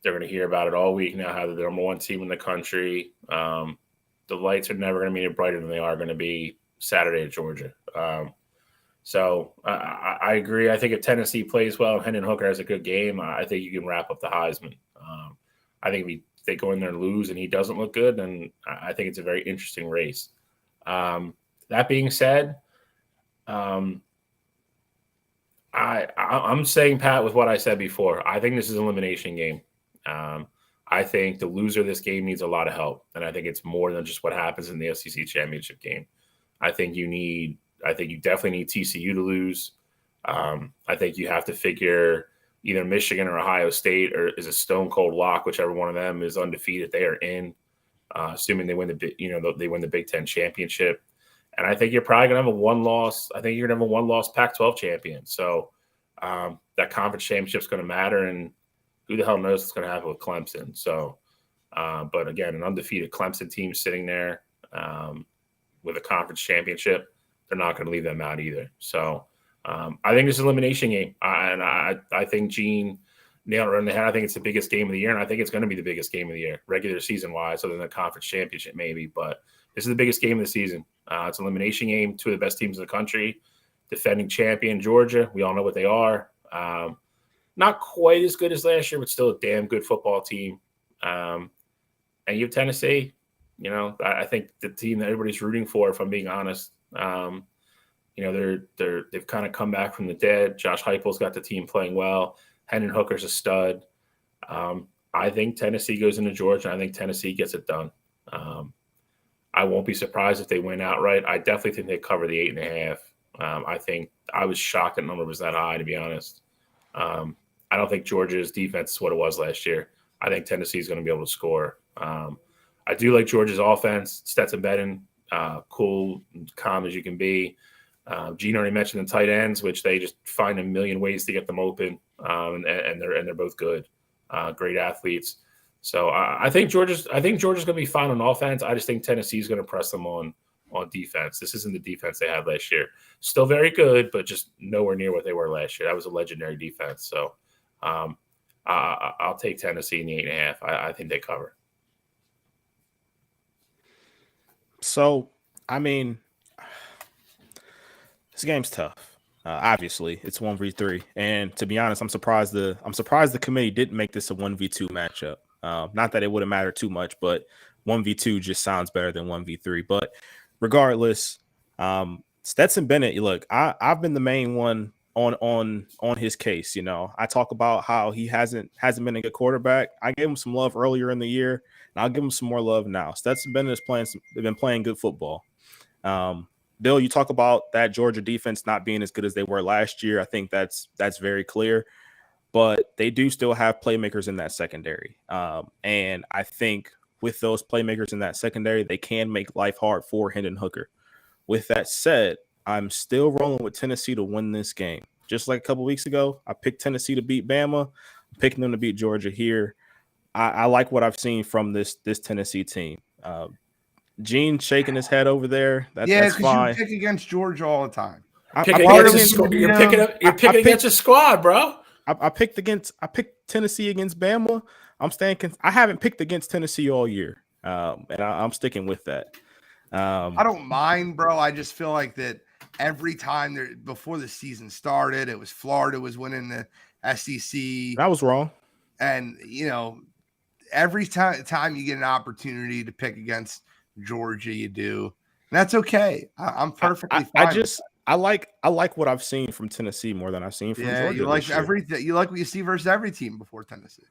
They're going to hear about it all week now, how they're the number 1 team in the country. The lights are never going to be any brighter than they are going to be Saturday at Georgia. So I agree. I think if Tennessee plays well and Hendon Hooker has a good game, I think you can wrap up the Heisman. I think if they go in there and lose and he doesn't look good, then I think it's a very interesting race. That being said, I'm saying pat with what I said before. I think this is an elimination game. I think the loser of this game needs a lot of help, and I think it's more than just what happens in the SEC championship game. I think you definitely need TCU to lose. I think you have to figure either Michigan or Ohio State or is a stone cold lock, whichever one of them is undefeated. They are in, assuming they win the Big Ten championship. And I think you're probably gonna have a 1-loss. I think you're gonna have a 1-loss Pac-12 champion. So that conference championship is going to matter, and who the hell knows what's going to happen with Clemson. So, but again, an undefeated Clemson team sitting there with a conference championship, they're not going to leave them out either. So I think this is an elimination game. I think Gene nailed it in the head. I think it's the biggest game of the year, and I think it's going to be the biggest game of the year, regular season-wise, other than the conference championship maybe. But this is the biggest game of the season. It's an elimination game, 2 of the best teams in the country. Defending champion Georgia, we all know what they are. Not quite as good as last year, but still a damn good football team. And you have Tennessee. I think the team that everybody's rooting for, if I'm being honest, they've kind of come back from the dead. Josh Heupel's got the team playing well. Hendon Hooker's a stud. I think Tennessee goes into Georgia. I think Tennessee gets it done. I won't be surprised if they win outright. I definitely think they cover the 8.5. I think I was shocked that number was that high, to be honest. I don't think Georgia's defense is what it was last year. I think Tennessee is going to be able to score. I do like Georgia's offense. Stetson Bennett, cool, calm as you can be. Gene already mentioned the tight ends, which they just find a million ways to get them open, and they're both good, great athletes. So I think Georgia's going to be fine on offense. I just think Tennessee's going to press them on defense. This isn't the defense they had last year. Still very good, but just nowhere near what they were last year. That was a legendary defense. So I'll take Tennessee in the 8.5. I think they cover. So, I mean, this game's tough. Obviously, it's 1v3, and to be honest, I'm surprised the committee didn't make this a 1v2 matchup. Not that it wouldn't matter too much, but 1v2 just sounds better than 1v3. But regardless, Stetson Bennett, look, I've been the main one on his case. I talk about how he hasn't been a good quarterback. I gave him some love earlier in the year, and I'll give him some more love now. Stetson Bennett they've been playing good football. Bill, you talk about that Georgia defense not being as good as they were last year. I think that's very clear, but they do still have playmakers in that secondary. And I think with those playmakers in that secondary, they can make life hard for Hendon Hooker. With that said, I'm still rolling with Tennessee to win this game. Just like a couple weeks ago, I picked Tennessee to beat Bama. I'm picking them to beat Georgia here. I like what I've seen from this Tennessee team. Gene shaking his head over there. That's fine. You pick against Georgia all the time. You're picking against a squad, bro. I picked Tennessee against Bama. I haven't picked against Tennessee all year, and I'm sticking with that. I don't mind, bro. I just feel like that every time before the season started, it was Florida was winning the SEC. I was wrong, and every time you get an opportunity to pick against Georgia, you do. And that's okay. I'm perfectly fine. I like what I've seen from Tennessee more than I've seen from Georgia. You like everything. You like what you see versus every team before Tennessee.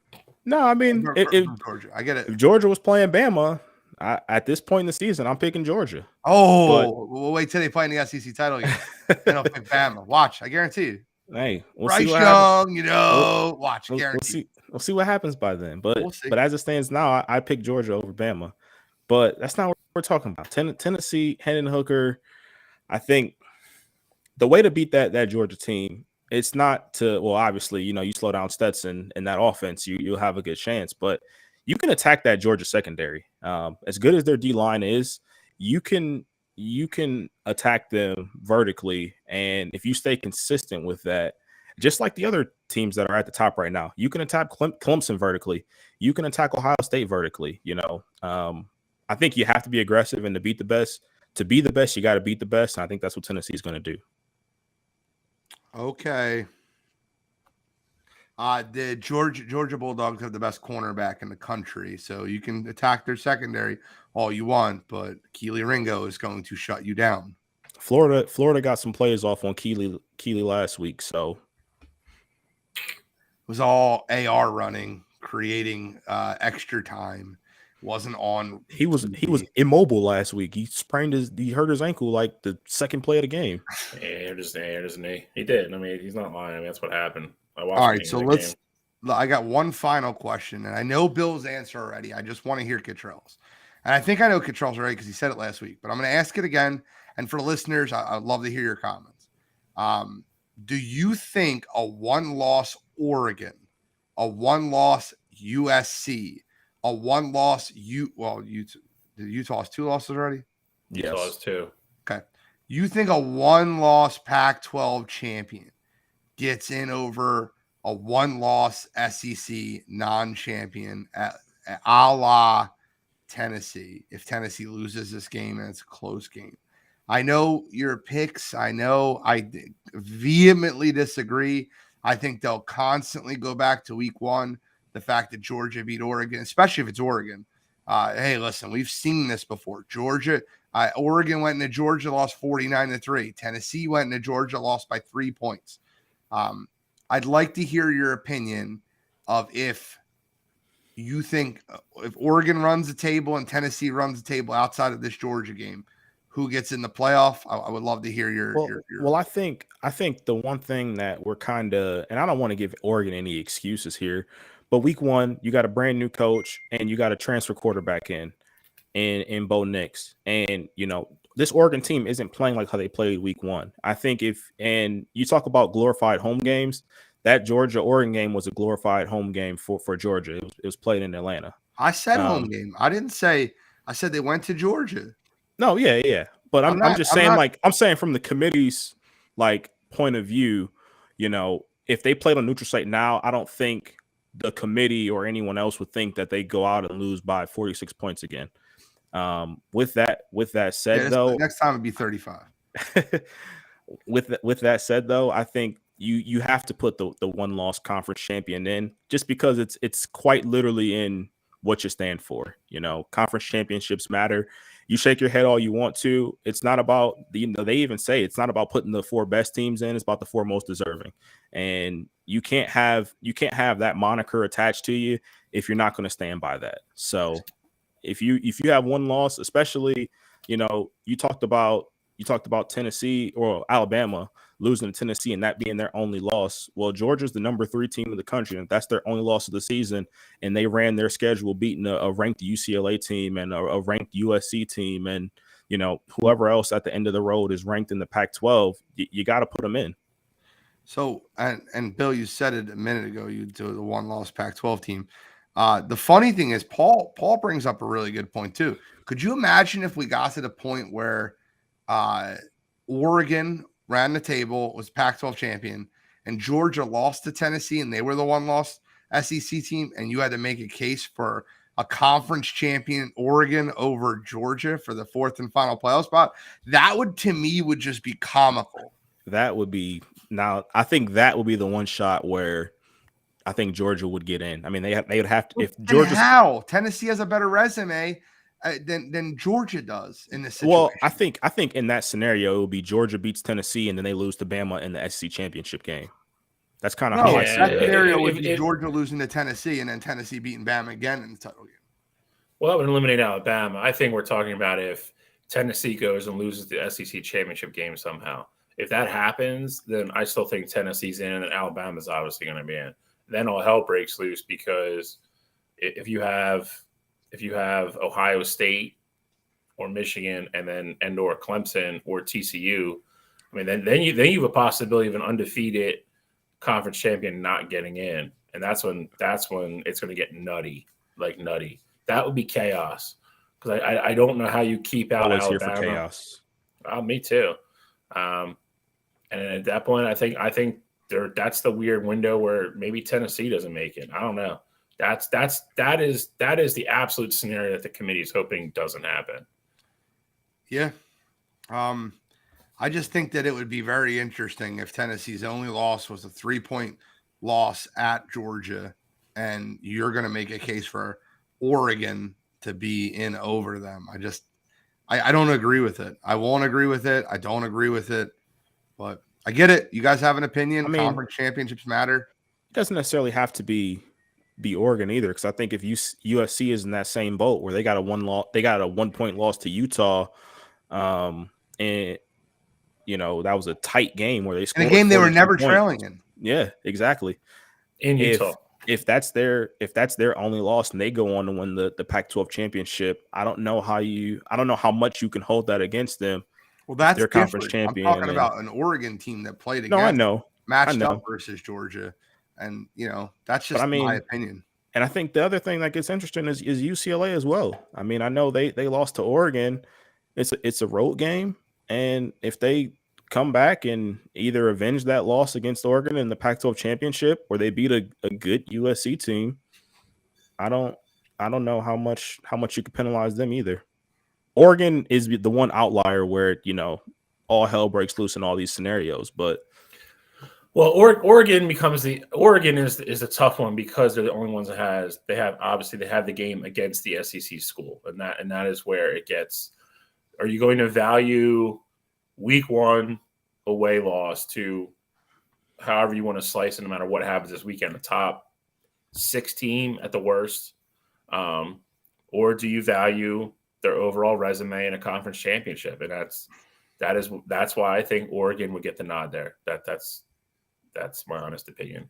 No, I mean, if Georgia, I get it. If Georgia was playing Bama, at this point in the season, I'm picking Georgia. We'll wait till they play in the SEC title game. Then I'll pick Bama. Watch, I guarantee you. Hey, Bryce Young, watch. We'll see what happens by then. But as it stands now, I pick Georgia over Bama. But that's not what we're talking about. Tennessee, Hendon Hooker. I think the way to beat that Georgia team, it's not to, well, obviously, you slow down Stetson in that offense, you'll have a good chance. But you can attack that Georgia secondary. As good as their D-line is, you can attack them vertically. And if you stay consistent with that, just like the other teams that are at the top right now, you can attack Clemson vertically. You can attack Ohio State vertically. I think you have to be aggressive, and to beat the best. To be the best, you got to beat the best. And I think that's what Tennessee is going to do. Okay. The Georgia Bulldogs have the best cornerback in the country, so you can attack their secondary all you want, but Keely Ringo is going to shut you down. Florida got some plays off on Keely last week, so it was all AR running, creating extra time. Wasn't on. He was immobile last week. He hurt his ankle like the second play of the game. Yeah, his knee. He did. I mean, he's not lying. I mean, that's what happened. All right, so I got one final question, and I know Bill's answer already. I just want to hear Kittrell's. And I think I know Kittrell's already because he said it last week, but I'm going to ask it again. And for the listeners, I'd love to hear your comments. Do you think a one-loss Oregon, a one-loss USC, a one-loss Utah has 2 losses already? Yes. Utah has 2. Okay. You think a one-loss Pac-12 champion gets in over a one-loss SEC non-champion a la Tennessee if Tennessee loses this game and it's a close game? I know your picks. I know I vehemently disagree. I think they'll constantly go back to week 1. The fact that Georgia beat Oregon, especially if it's Oregon, Hey, listen, we've seen this before. Oregon went into Georgia, lost 49-3. Tennessee went into Georgia, lost by 3 points. I'd like to hear your opinion of if you think if Oregon runs the table and Tennessee runs the table outside of this Georgia game, who gets in the playoff? I would love to hear your. Well, I think the one thing that we're kind of, and I don't want to give Oregon any excuses here, but week 1, you got a brand new coach and you got a transfer quarterback in Bo Nix, and this Oregon team isn't playing like how they played week 1. I think and you talk about glorified home games, that Georgia-Oregon game was a glorified home game for Georgia. It was played in Atlanta. I said home game. I didn't say. I said they went to Georgia. No, yeah. But I'm just saying, I'm saying from the committee's point of view, if they played on neutral site now, I don't think the committee or anyone else would think that they go out and lose by 46 points again. With that said, though, next time it'd be 35. With that said, though, I think you have to put the one-loss conference champion in, just because it's quite literally in what you stand for. Conference championships matter. You shake your head all you want to. It's not about they even say it's not about putting the 4 best teams in. It's about the 4 most deserving. And you can't have that moniker attached to you if you're not going to stand by that. So if you have one loss, especially, you talked about Tennessee or Alabama losing to Tennessee and that being their only loss. Well, Georgia's the number 3 team in the country, and that's their only loss of the season. And they ran their schedule beating a ranked UCLA team and a ranked USC team, and whoever else at the end of the road is ranked in the Pac-12. You got to put them in. So, and Bill, you said it a minute ago. You do the one-loss Pac-12 team. The funny thing is, Paul brings up a really good point too. Could you imagine if we got to the point where Oregon ran the table, was Pac-12 champion, and Georgia lost to Tennessee, and they were the one-loss SEC team, and you had to make a case for a conference champion Oregon over Georgia for the 4th and final playoff spot? That would, to me, would just be comical. That would be. Now, I think that would be the one shot where I think Georgia would get in. I mean, they would have to. If Georgia, how Tennessee has a better resume than Georgia does in this situation. Well, I think in that scenario it would be Georgia beats Tennessee and then they lose to Bama in the SEC championship game. That's kind of how I see that it. scenario would be Georgia losing to Tennessee and then Tennessee beating Bama again in the title game. Well, that would eliminate Alabama. I think we're talking about if Tennessee goes and loses the SEC championship game somehow. If that happens, then I still think Tennessee's in, and then Alabama's obviously going to be in. Then all hell breaks loose, because if you have Ohio State or Michigan and or Clemson or TCU, I mean, then you have a possibility of an undefeated conference champion not getting in, and that's when it's going to get nutty. That would be chaos, because I don't know how you keep out Always Alabama. here for chaos. Me too. And at that point, I think that's the weird window where maybe Tennessee doesn't make it. I don't know. That is the absolute scenario that the committee is hoping doesn't happen. Yeah. I just think that it would be very interesting if Tennessee's only loss was a 3-point loss at Georgia, and you're going to make a case for Oregon to be in over them. I don't agree with it. I won't agree with it. I don't agree with it, but I get it. You guys have an opinion. I mean, conference championships matter. It doesn't necessarily have to be Oregon either, because I think if USC is in that same boat where they got a 1-point loss to Utah, and that was a tight game where they scored. In a game they were never trailing in. Yeah, exactly. In Utah. If that's their only loss and they go on to win the Pac-12 championship, I don't know how much you can hold that against them. Well, that's their conference different. champion. I'm talking about an Oregon team that played against. No, I know. Matched up versus Georgia, and that's just my opinion. And I think the other thing that gets interesting is UCLA as well. I mean, I know they lost to Oregon. It's a road game, and if they come back and either avenge that loss against Oregon in the Pac-12 championship, or they beat a good USC team, I don't know how much you could penalize them either. Oregon is the one outlier where all hell breaks loose in all these scenarios, but Well, Oregon is a tough one because they're the only ones that they have the game against the SEC school, and that is where it gets. Are you going to value week one away loss to however you want to slice it, no matter what happens this weekend, the top 6 team at the worst, or do you value their overall resume in a conference championship? And that's why I think Oregon would get the nod there. That's my honest opinion.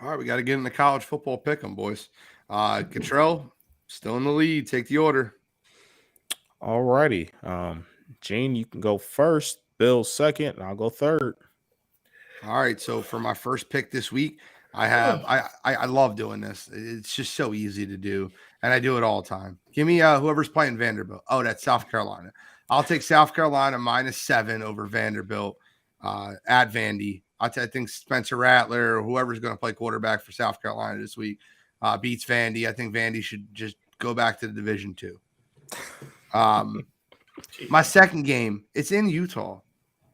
All right, we got to get in the college football pick 'em, boys. Cottrell, still in the lead. Take the order. All righty. Gene, you can go first. Bill second. And I'll go third. All right. So for my first pick this week, I love doing this. It's just so easy to do, and I do it all the time. Give me whoever's playing Vanderbilt. Oh, that's South Carolina. I'll take South Carolina -7 over Vanderbilt at Vandy. I think Spencer Rattler or whoever's going to play quarterback for South Carolina this week beats Vandy. I think Vandy should just go back to the Division II. My second game, it's in Utah.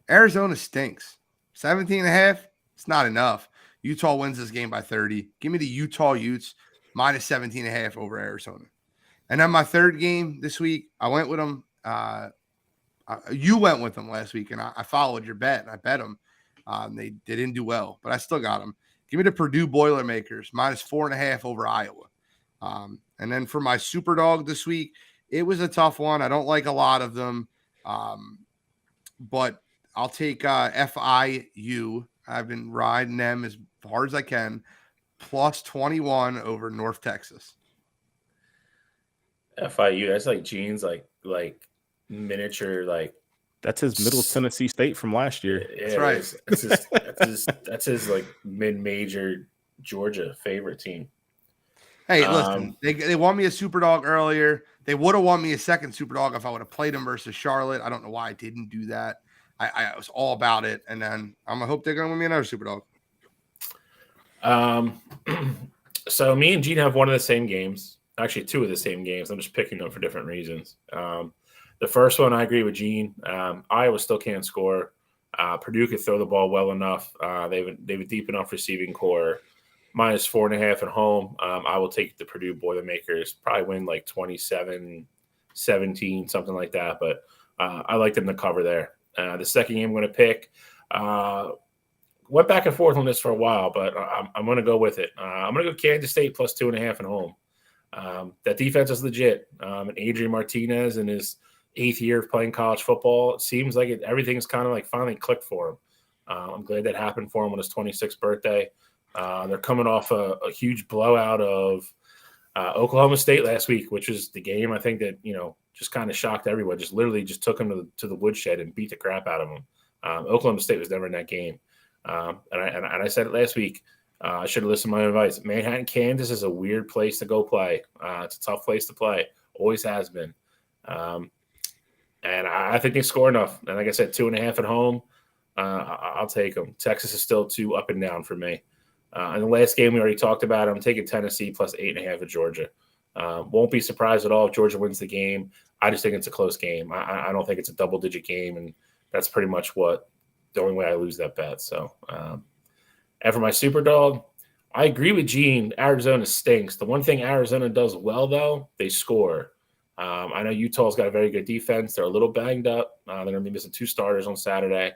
Arizona stinks. 17.5, it's not enough. Utah wins this game by 30. Give me the Utah Utes -17.5 over Arizona. And then my third game this week, I went with them. You went with them last week, and I followed your bet, and I bet them. They didn't do well, but I still got them. Give me the Purdue Boilermakers -4.5 over Iowa. And then for my super dog this week, it was a tough one. I don't like a lot of them, but I'll take FIU. I've been riding them as hard as I can, +21 over North Texas. FIU, that's like Gene's like miniature like. That's his Middle Tennessee State from last year. Yeah, that's right. That's his like mid-major Georgia favorite team. Hey, listen, they won me a super dog earlier. They would have won me a second super dog if I would have played them versus Charlotte. I don't know why I didn't do that. I was all about it, and then I'm gonna hope they're gonna win me another super dog. So me and Gene have one of the same games. Actually, 2 of the same games. I'm just picking them for different reasons. The first one, I agree with Gene. Iowa still can't score. Purdue could throw the ball well enough. They have a deep enough receiving core. -4.5 at home. I will take the Purdue Boilermakers. Probably win like 27-17, something like that. But I like them to cover there. The second game I'm going to pick. Went back and forth on this for a while, but I'm going to go with it. I'm going to go Kansas State +2.5 at home. That defense is legit. And Adrian Martinez in his 8th year of playing college football, it seems like everything's kind of like finally clicked for him. I'm glad that happened for him on his 26th birthday. They're coming off a huge blowout of Oklahoma State last week, which is the game I think that, just kind of shocked everyone. Just literally just took him to the woodshed and beat the crap out of him. Oklahoma State was never in that game. And I said it last week. I should have listened to my advice. Manhattan, Kansas is a weird place to go play. It's a tough place to play. Always has been. And I think they score enough. And like I said, 2.5 at home. I'll take them. Texas is still 2 up and down for me. In the last game we already talked about, I'm taking Tennessee +8.5 at Georgia. Won't be surprised at all if Georgia wins the game. I just think it's a close game. I don't think it's a double-digit game, and that's pretty much the only way I lose that bet. So, and for my super dog, I agree with Gene. Arizona stinks. The one thing Arizona does well, though, they score. I know Utah's got a very good defense. They're a little banged up. They're going to be missing 2 starters on Saturday.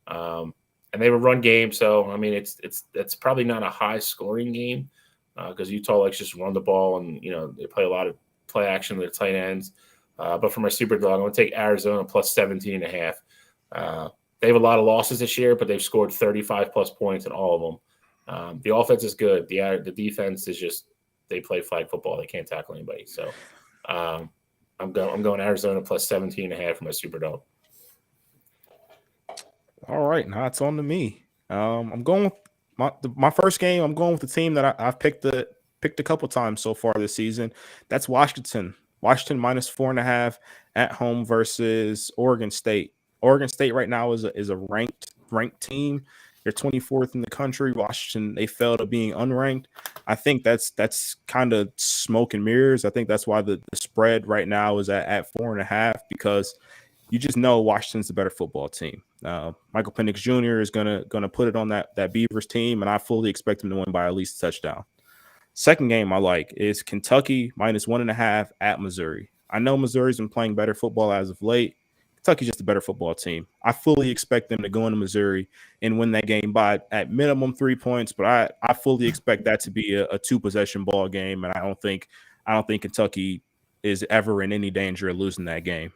And they have a run game, so I mean it's probably not a high scoring game because Utah likes just run the ball and they play a lot of play action with their tight ends. But for my super dog, I'm going to take Arizona +17.5. They have a lot of losses this year, but they've scored 35+ points in all of them. The offense is good. The defense is just they play flag football. They can't tackle anybody. So I'm going Arizona +17.5 for my super dog. All right, now it's on to me. I'm going with my first game. I'm going with the team that I've picked a couple times so far this season. That's Washington. Washington -4.5 at home versus Oregon State. Oregon State right now is a ranked team. They're 24th in the country. Washington, they fell to being unranked. I think that's kind of smoke and mirrors. I think that's why the spread right now is at 4.5 because you just know Washington's the better football team. Michael Penix Jr. is gonna put it on that Beavers team, and I fully expect him to win by at least a touchdown. Second game I like is Kentucky -1.5 at Missouri. I know Missouri's been playing better football as of late. Kentucky's just a better football team. I fully expect them to go into Missouri and win that game by at minimum 3 points, but I fully expect that to be a 2-possession ball game, and I don't think Kentucky is ever in any danger of losing that game.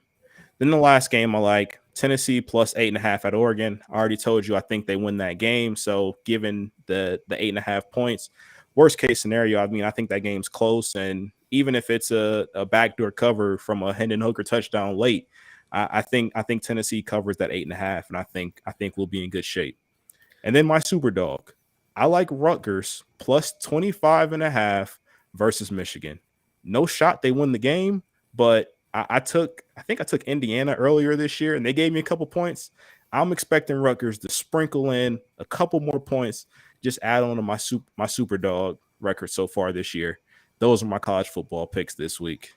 Then the last game I like, Tennessee +8.5 at Oregon. I already told you I think they win that game, so given the 8.5 points, worst case scenario, I mean, I think that game's close, and even if it's a backdoor cover from a Hendon Hooker touchdown late, I think Tennessee covers that 8.5, and I think we'll be in good shape. And then my super dog, I like Rutgers +25.5 versus Michigan. No shot they win the game, but I took Indiana earlier this year, and they gave me a couple points. I'm expecting Rutgers to sprinkle in a couple more points, just add on to my super dog record so far this year. Those are my college football picks this week.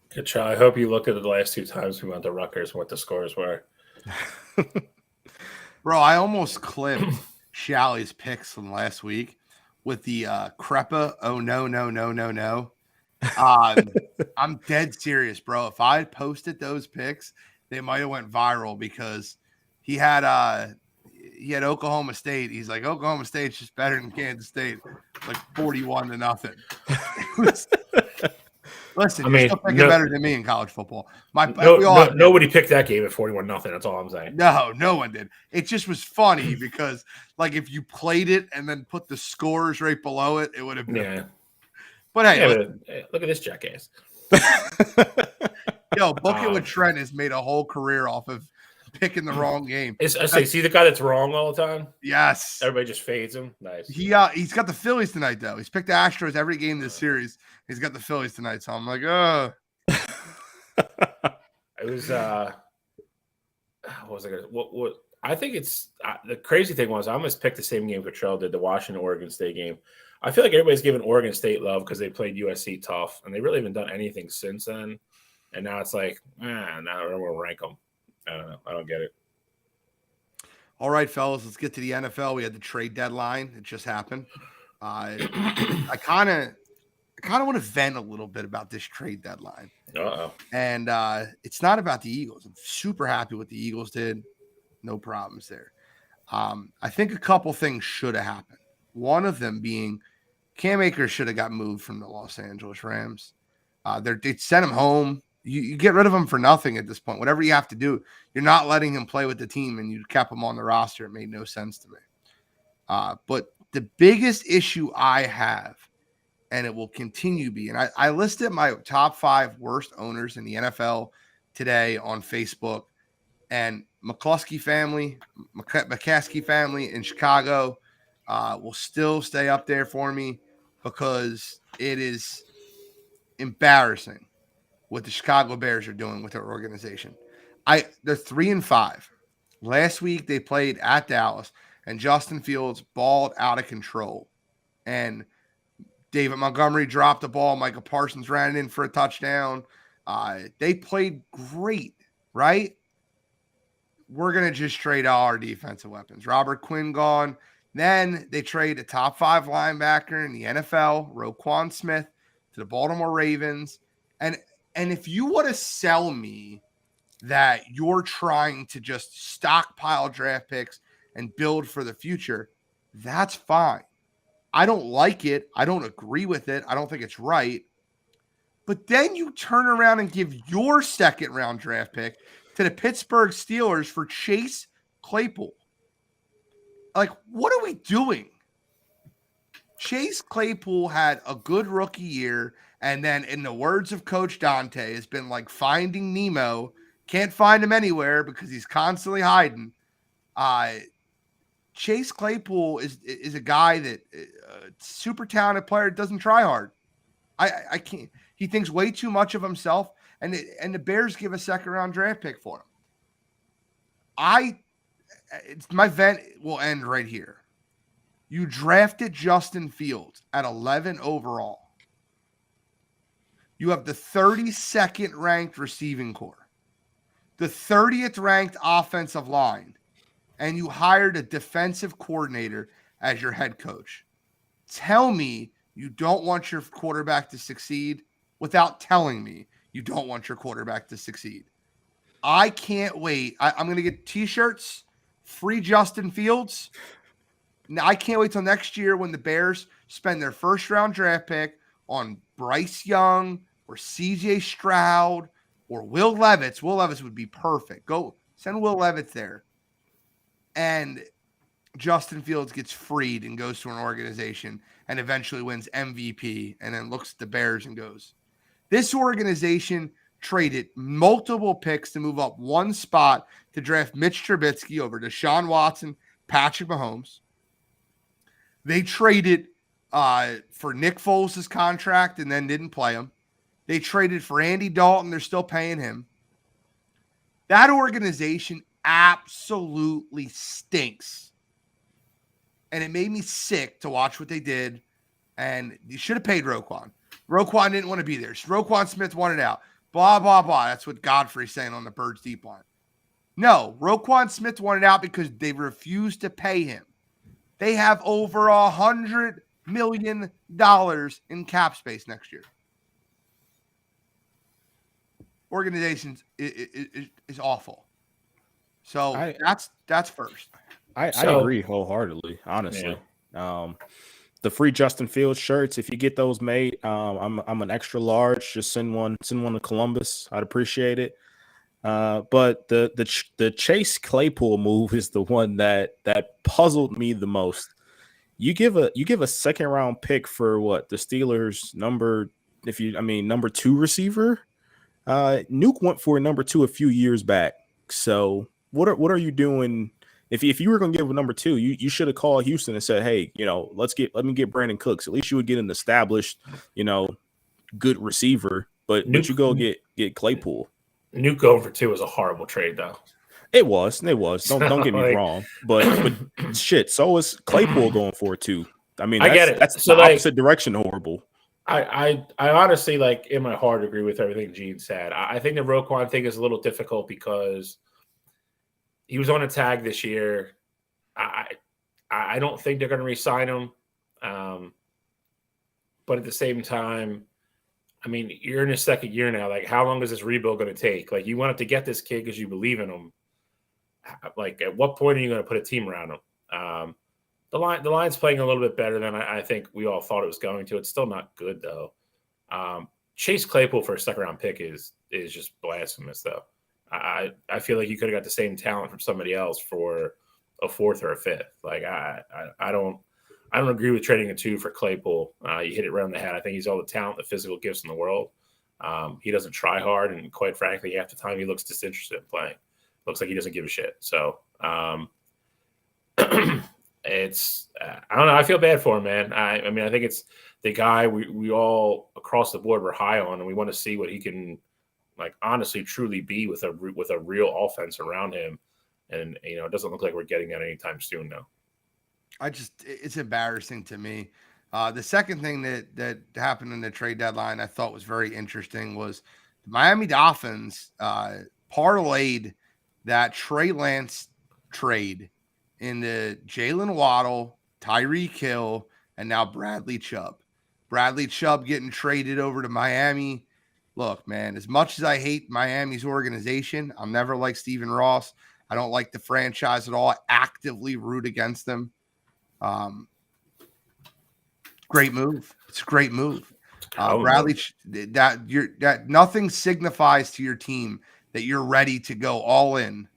Good try. I hope you looked at the last 2 times we went to Rutgers and what the scores were. Bro, I almost clipped Shally's picks from last week with the Crepa. Oh, no. I'm dead serious, bro. If I had posted those picks, they might have went viral because he had Oklahoma State. He's like, Oklahoma State's just better than Kansas State, like 41-0. Listen, you're still picking better than me in college football. Nobody picked that game at 41-0. That's all I'm saying. No one did. It just was funny because, like, if you played it and then put the scores right below it, it would have been. Yeah. But hey, look at this jackass. Yo, Booking with Trent has made a whole career off of picking the wrong game. See the guy that's wrong all the time? Yes. Everybody just fades him. Nice. He's got the Phillies tonight, though. He's picked the Astros every game this series. He's got the Phillies tonight, so I'm like, oh. It was what was I gonna what I think it's the crazy thing was I almost picked the same game Cottrell did, the Washington Oregon State game. I feel like everybody's giving Oregon State love because they played USC tough, and they really haven't done anything since then. And now it's like, now we'll rank them. I don't know. I don't get it. All right, fellas, let's get to the NFL. We had the trade deadline. It just happened. I kind of want to vent a little bit about this trade deadline. Uh-oh. And it's not about the Eagles. I'm super happy what the Eagles did. No problems there. I think a couple things should have happened. One of them being Cam Akers should have got moved from the Los Angeles Rams. They sent him home. You get rid of him for nothing at this point. Whatever you have to do, you're not letting him play with the team, and you kept him on the roster. It made no sense to me. But the biggest issue I have, and it will continue to be, and I listed my top 5 worst owners in the NFL today on Facebook, and McCluskey family, McCaskey family in Chicago will still stay up there for me because it is embarrassing what the Chicago Bears are doing with their organization. They're 3-5. Last week they played at Dallas, and Justin Fields balled out of control. And David Montgomery dropped the ball. Micah Parsons ran in for a touchdown. They played great, right? We're going to just trade all our defensive weapons. Robert Quinn gone. Then they trade a top 5 linebacker in the NFL, Roquan Smith, to the Baltimore Ravens. And if you want to sell me that you're trying to just stockpile draft picks and build for the future, that's fine. I don't like it. I don't agree with it. I don't think it's right. But then you turn around and give your 2nd round draft pick to the Pittsburgh Steelers for Chase Claypool. Like, what are we doing? Chase Claypool had a good rookie year, and then in the words of Coach Dante, has been like finding Nemo. Can't find him anywhere because he's constantly hiding. Chase Claypool is a guy that super talented player, doesn't try hard. I can't. He thinks way too much of himself, and the Bears give a 2nd round draft pick for him. My vent will end right here. You drafted Justin Fields at 11 overall. You have the 32nd ranked receiving core. the 30th ranked offensive line, and you hired a defensive coordinator as your head coach. Tell me you don't want your quarterback to succeed without telling me you don't want your quarterback to succeed. I can't wait. I'm going to get t-shirts, free Justin Fields. Now, I can't wait till next year when the Bears spend their first round draft pick on Bryce Young or CJ Stroud or Will Levis. Will Levis would be perfect. Go send Will Levis there. And Justin Fields gets freed and goes to an organization and eventually wins MVP and then looks at the Bears and goes, this organization traded multiple picks to move up one spot to draft Mitch Trubisky over Deshaun Watson, Patrick Mahomes. They traded for Nick Foles' contract and then didn't play him. They traded for Andy Dalton. They're still paying him. That organization absolutely stinks. And it made me sick to watch what they did. And you should have paid Roquan. Roquan didn't want to be there. Roquan Smith wanted out. Blah, blah, blah. That's what Godfrey's saying on the Birds Deep line. No, Roquan Smith wanted out because they refused to pay him. They have over $100 million in cap space next year. Organizations is awful. So that's first. I agree wholeheartedly, honestly. Yeah. The free Justin Fields shirts, if you get those made, I'm an extra large. Just send one to Columbus. I'd appreciate it. But the Chase Claypool move is the one that puzzled me the most. You give a second round pick for what the Steelers number 2 receiver. Nuke went for a number 2 a few years back. So what are you doing? If you were going to give a number 2, you should have called Houston and said, hey, let me get Brandon Cooks. At least you would get an established, good receiver. But you go get Claypool. Nuke going for 2 was a horrible trade, though. It was. Don't get me wrong. But shit, so is Claypool going for 2. I mean, I get it. That's so the opposite direction horrible. I honestly, in my heart, agree with everything Gene said. I think the Roquan thing is a little difficult because he was on a tag this year. I don't think they're going to re-sign him. But at the same time, I mean, you're in his second year now. How long is this rebuild going to take? You wanted to get this kid because you believe in him. At what point are you going to put a team around him? The line's playing a little bit better than I think we all thought it was going to. It's still not good, though. Chase Claypool for a second-round pick is just blasphemous, though. I feel like you could have got the same talent from somebody else for a 4th or a 5th. I don't agree with trading a 2 for Claypool. You hit it right on the head. I think he's all the talent, the physical gifts in the world. He doesn't try hard, and quite frankly, half the time he looks disinterested in playing. Looks like he doesn't give a shit. So it's I don't know. I feel bad for him, man. I mean, I think it's the guy we all across the board were high on, and we want to see what he can honestly truly be with a real offense around him. And it doesn't look like we're getting that anytime soon now. It's embarrassing to me. The second thing that happened in the trade deadline I thought was very interesting was the Miami Dolphins parlayed that Trey Lance trade into Jalen Waddle, Tyreek Hill, and now Bradley Chubb. Bradley Chubb getting traded over to Miami. Look, man, as much as I hate Miami's organization, I'll never like Stephen Ross. I don't like the franchise at all. I actively root against them. Great move. It's a great move. Bradley, that nothing signifies to your team that you're ready to go all in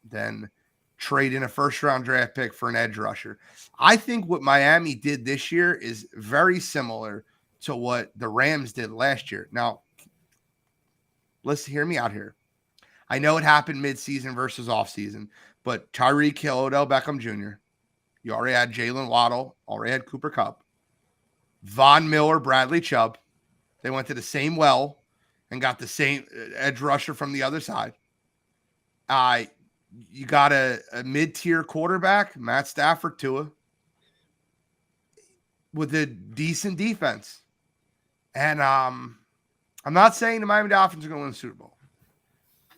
than trade in a first-round draft pick for an edge rusher. I think what Miami did this year is very similar to what the Rams did last year. Now, let's hear me out here. I know it happened mid-season versus off-season, but Tyreek Hill, Odell Beckham Jr., you already had Jalen Waddle, already had Cooper Kupp, Von Miller, Bradley Chubb. They went to the same well and got the same edge rusher from the other side. You got a mid-tier quarterback, Matt Stafford, Tua, with a decent defense. And I'm not saying the Miami Dolphins are going to win the Super Bowl.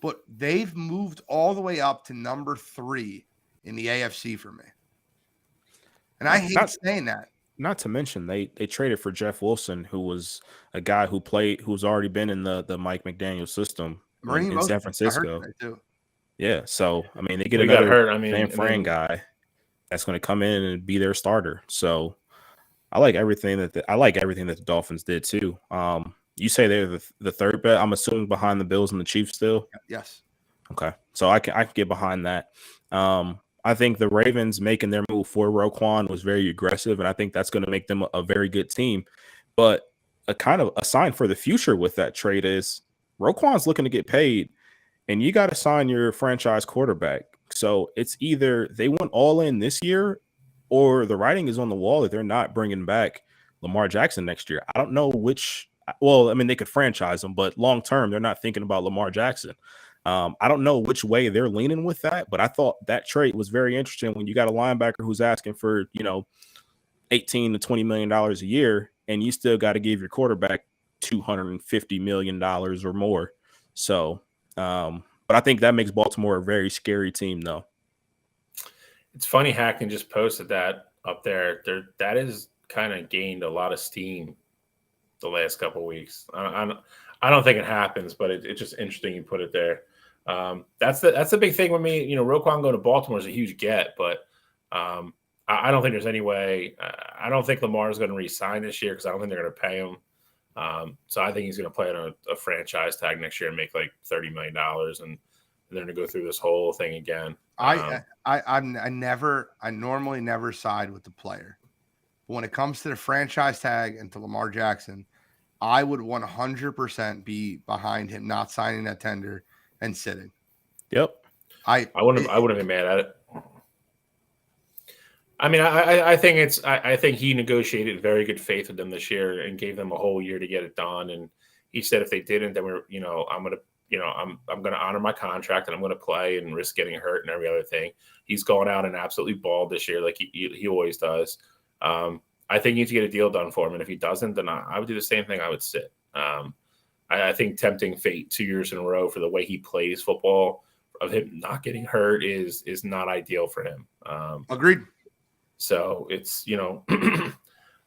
but they've moved all the way up to number 3 in the AFC for me. And I hate saying that. Not to mention they traded for Jeff Wilson, who was a guy who's already been in the Mike McDaniel system in San Francisco. Yeah, so I mean they get another San Fran guy that's going to come in and be their starter. So I like everything that the Dolphins did too. You say they're the third bet. I'm assuming behind the Bills and the Chiefs still. Yes. Okay, so I can get behind that. I think the Ravens making their move for Roquan was very aggressive, and I think that's going to make them a very good team. But a kind of a sign for the future with that trade is Roquan's looking to get paid, and you got to sign your franchise quarterback. So it's either they went all in this year, or the writing is on the wall that they're not bringing back Lamar Jackson next year. I don't know which. Well, I mean, they could franchise him, but long term, they're not thinking about Lamar Jackson. I don't know which way they're leaning with that, but I thought that trade was very interesting when you got a linebacker who's asking for, $18 to $20 million a year, and you still got to give your quarterback $250 million or more. So, but I think that makes Baltimore a very scary team, though. It's funny Hackney just posted that up there. That has kind of gained a lot of steam the last couple of weeks. I don't think it happens, but it's just interesting you put it there. That's the big thing with me. Roquan going to Baltimore is a huge get, but I don't think there's any way. I don't think Lamar is going to re-sign this year because I don't think they're going to pay him. So I think he's going to play on a franchise tag next year and make like $30 million, and they're going to go through this whole thing again. I normally never side with the player. But when it comes to the franchise tag and to Lamar Jackson, I would 100% be behind him not signing that tender and sitting. Yep. I wouldn't be mad at it. I mean, I think he negotiated very good faith with them this year and gave them a whole year to get it done. And he said if they didn't, then I'm gonna honor my contract and I'm gonna play and risk getting hurt and every other thing. He's gone out and absolutely balled this year like he always does. I think he needs to get a deal done for him, and if he doesn't, then I would do the same thing. I would sit. I think tempting fate 2 years in a row for the way he plays football, of him not getting hurt, is not ideal for him. Agreed. So it's yeah.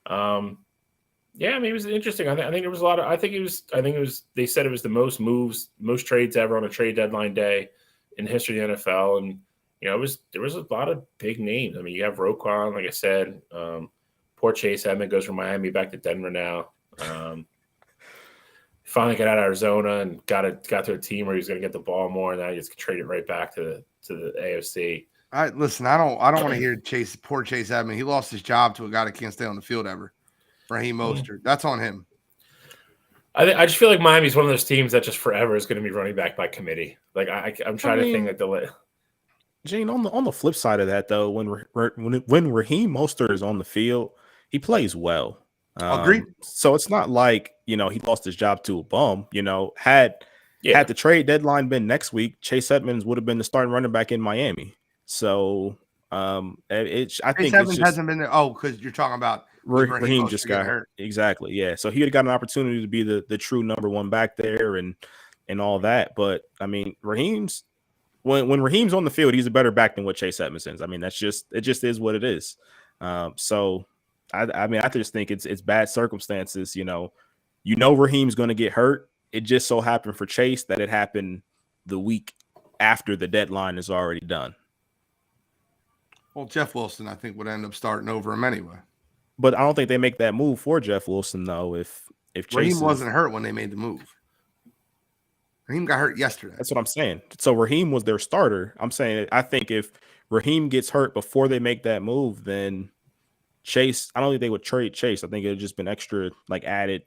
I mean, it was interesting. I think there was a lot of. I think it was. They said it was the most moves, most trades ever on a trade deadline day in the history of the NFL, and there was a lot of big names. I mean, you have Roquan, like I said. Poor Chase Edmonds goes from Miami back to Denver now. Finally got out of Arizona and got to a team where he's going to get the ball more, and now he gets traded right back to the AFC. Listen, I don't want to hear poor Chase Edmonds. He lost his job to a guy that can't stay on the field ever. Raheem Mostert. That's on him. I just feel like Miami's one of those teams that just forever is going to be running back by committee. Like I'm trying to think that the Gene, on the flip side of that, though, when Raheem Mostert is on the field, he plays well. Agreed. So it's not like he lost his job to a bum. Had the trade deadline been next week, Chase Edmonds would have been the starting running back in Miami. So I think Edmonds hasn't been there. Oh, because you're talking about Raheem just got hurt. Exactly. Yeah. So he would have got an opportunity to be the true number one back there and all that. But I mean, Raheem's when Raheem's on the field, he's a better back than what Chase Edmonds is. I mean, it just is what it is. So I mean, I just think it's bad circumstances. Raheem's going to get hurt. It just so happened for Chase that it happened the week after the deadline is already done. Well, Jeff Wilson, I think, would end up starting over him anyway. But I don't think they make that move for Jeff Wilson, though. If Raheem wasn't hurt when they made the move. Raheem got hurt yesterday. That's what I'm saying. So Raheem was their starter. I'm saying I think if Raheem gets hurt before they make that move, then Chase, I don't think they would trade Chase. I think it would just been extra added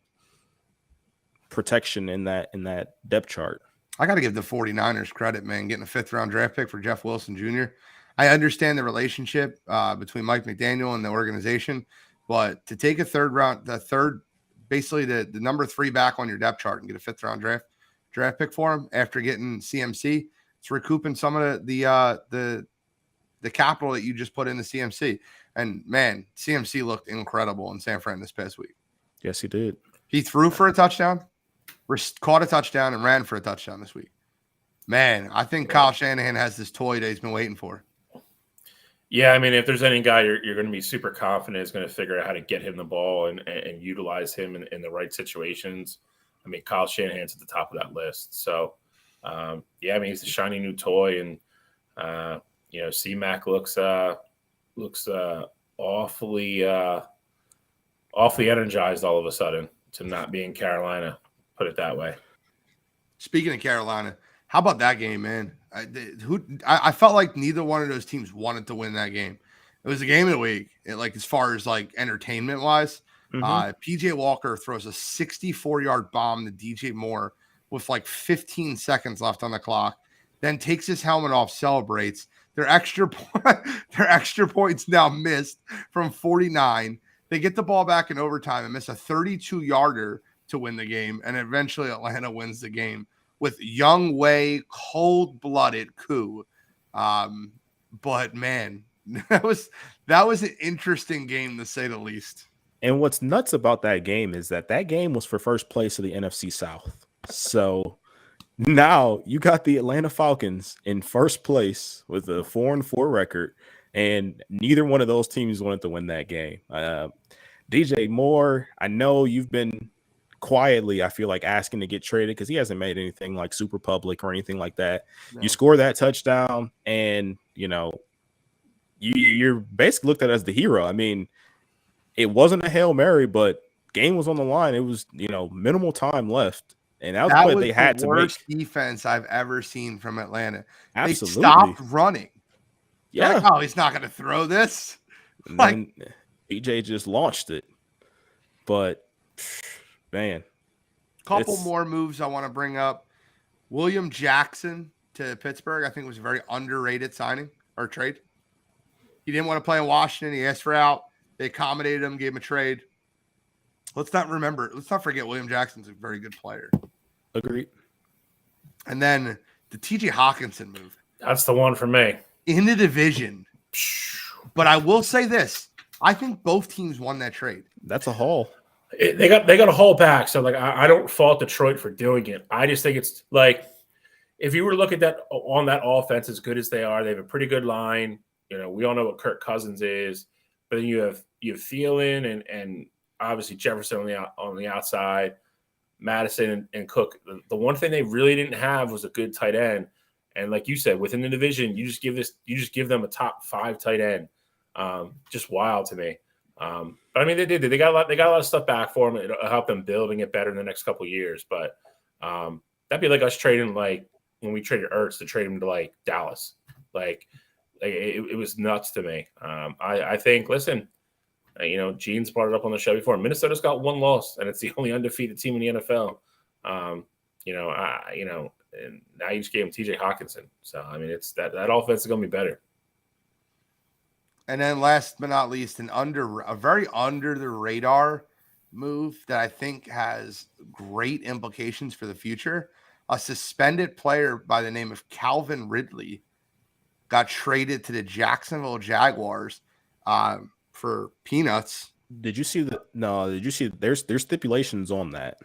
protection in that depth chart. I got to give the 49ers credit, man, getting a 5th-round draft pick for Jeff Wilson Jr. I understand the relationship between Mike McDaniel and the organization, but to take basically the number 3 back on your depth chart and get a 5th-round draft pick for him after getting CMC, it's recouping some of the capital that you just put in the CMC. And man, CMC looked incredible in San Fran this past week. Yes, he did. He threw for a touchdown, caught a touchdown, and ran for a touchdown this week. Man, I think Kyle Shanahan has this toy that he's been waiting for. Yeah, I mean, if there's any guy you're going to be super confident is going to figure out how to get him the ball and utilize him in the right situations, I mean, Kyle Shanahan's at the top of that list. So, yeah, I mean, he's a shiny new toy, and C-Mac looks awfully energized all of a sudden to not be in Carolina. Put it that way. Speaking of Carolina, how about that game, man? I felt like neither one of those teams wanted to win that game. It was a game of the week, as far as entertainment wise. Mm-hmm. PJ Walker throws a 64-yard bomb to DJ Moore with 15 seconds left on the clock, then takes his helmet off, celebrates. Their extra points now missed from 49. They get the ball back in overtime and miss a 32-yarder to win the game, and eventually Atlanta wins the game with Young Wei cold-blooded coup. But man, that was an interesting game to say the least. And what's nuts about that game is that game was for first place of the NFC South. So now you got the Atlanta Falcons in first place with a 4-4 record, and neither one of those teams wanted to win that game. DJ Moore, I know you've been quietly, I feel like, asking to get traded because he hasn't made anything super public or anything like that. No. You score that touchdown, and you're basically looked at as the hero. I mean, it wasn't a Hail Mary, but game was on the line. It was minimal time left, and that was they had to make. Worst defense I've ever seen from Atlanta. Absolutely. They stopped running. Yeah. Oh, he's not going to throw this. And then PJ just launched it, but. Man, couple more moves I want to bring up. William Jackson to Pittsburgh, I think, was a very underrated signing or trade. He didn't want to play in Washington. He asked for out. They accommodated him, gave him a trade. Let's not forget William Jackson's a very good player. Agreed. And then the TJ Hawkinson move. That's the one for me. In the division. But I will say this. I think both teams won that trade. That's a haul. They got a haul back, so I don't fault Detroit for doing it. I just think it's if you were to look at that on that offense, as good as they are, they have a pretty good line. We all know what Kirk Cousins is, but then you have Thielen and obviously Jefferson on the outside, Madison and Cook. The one thing they really didn't have was a good tight end, and like you said, within the division, you just give them a top 5 tight end. Just wild to me. But I mean, they did. They got a lot of stuff back for them. It'll help them build and get better in the next couple of years. But that'd be like us trading when we traded Ertz to trade him to Dallas. It was nuts to me. I think. Listen, Gene's brought it up on the show before. Minnesota's got 1 loss, and it's the only undefeated team in the NFL. And now you just gave him TJ Hawkinson. So I mean, it's that offense is going to be better. And then last but not least, a very under the radar move that I think has great implications for the future. A suspended player by the name of Calvin Ridley got traded to the Jacksonville Jaguars for peanuts. Did you see Did you see there's stipulations on that?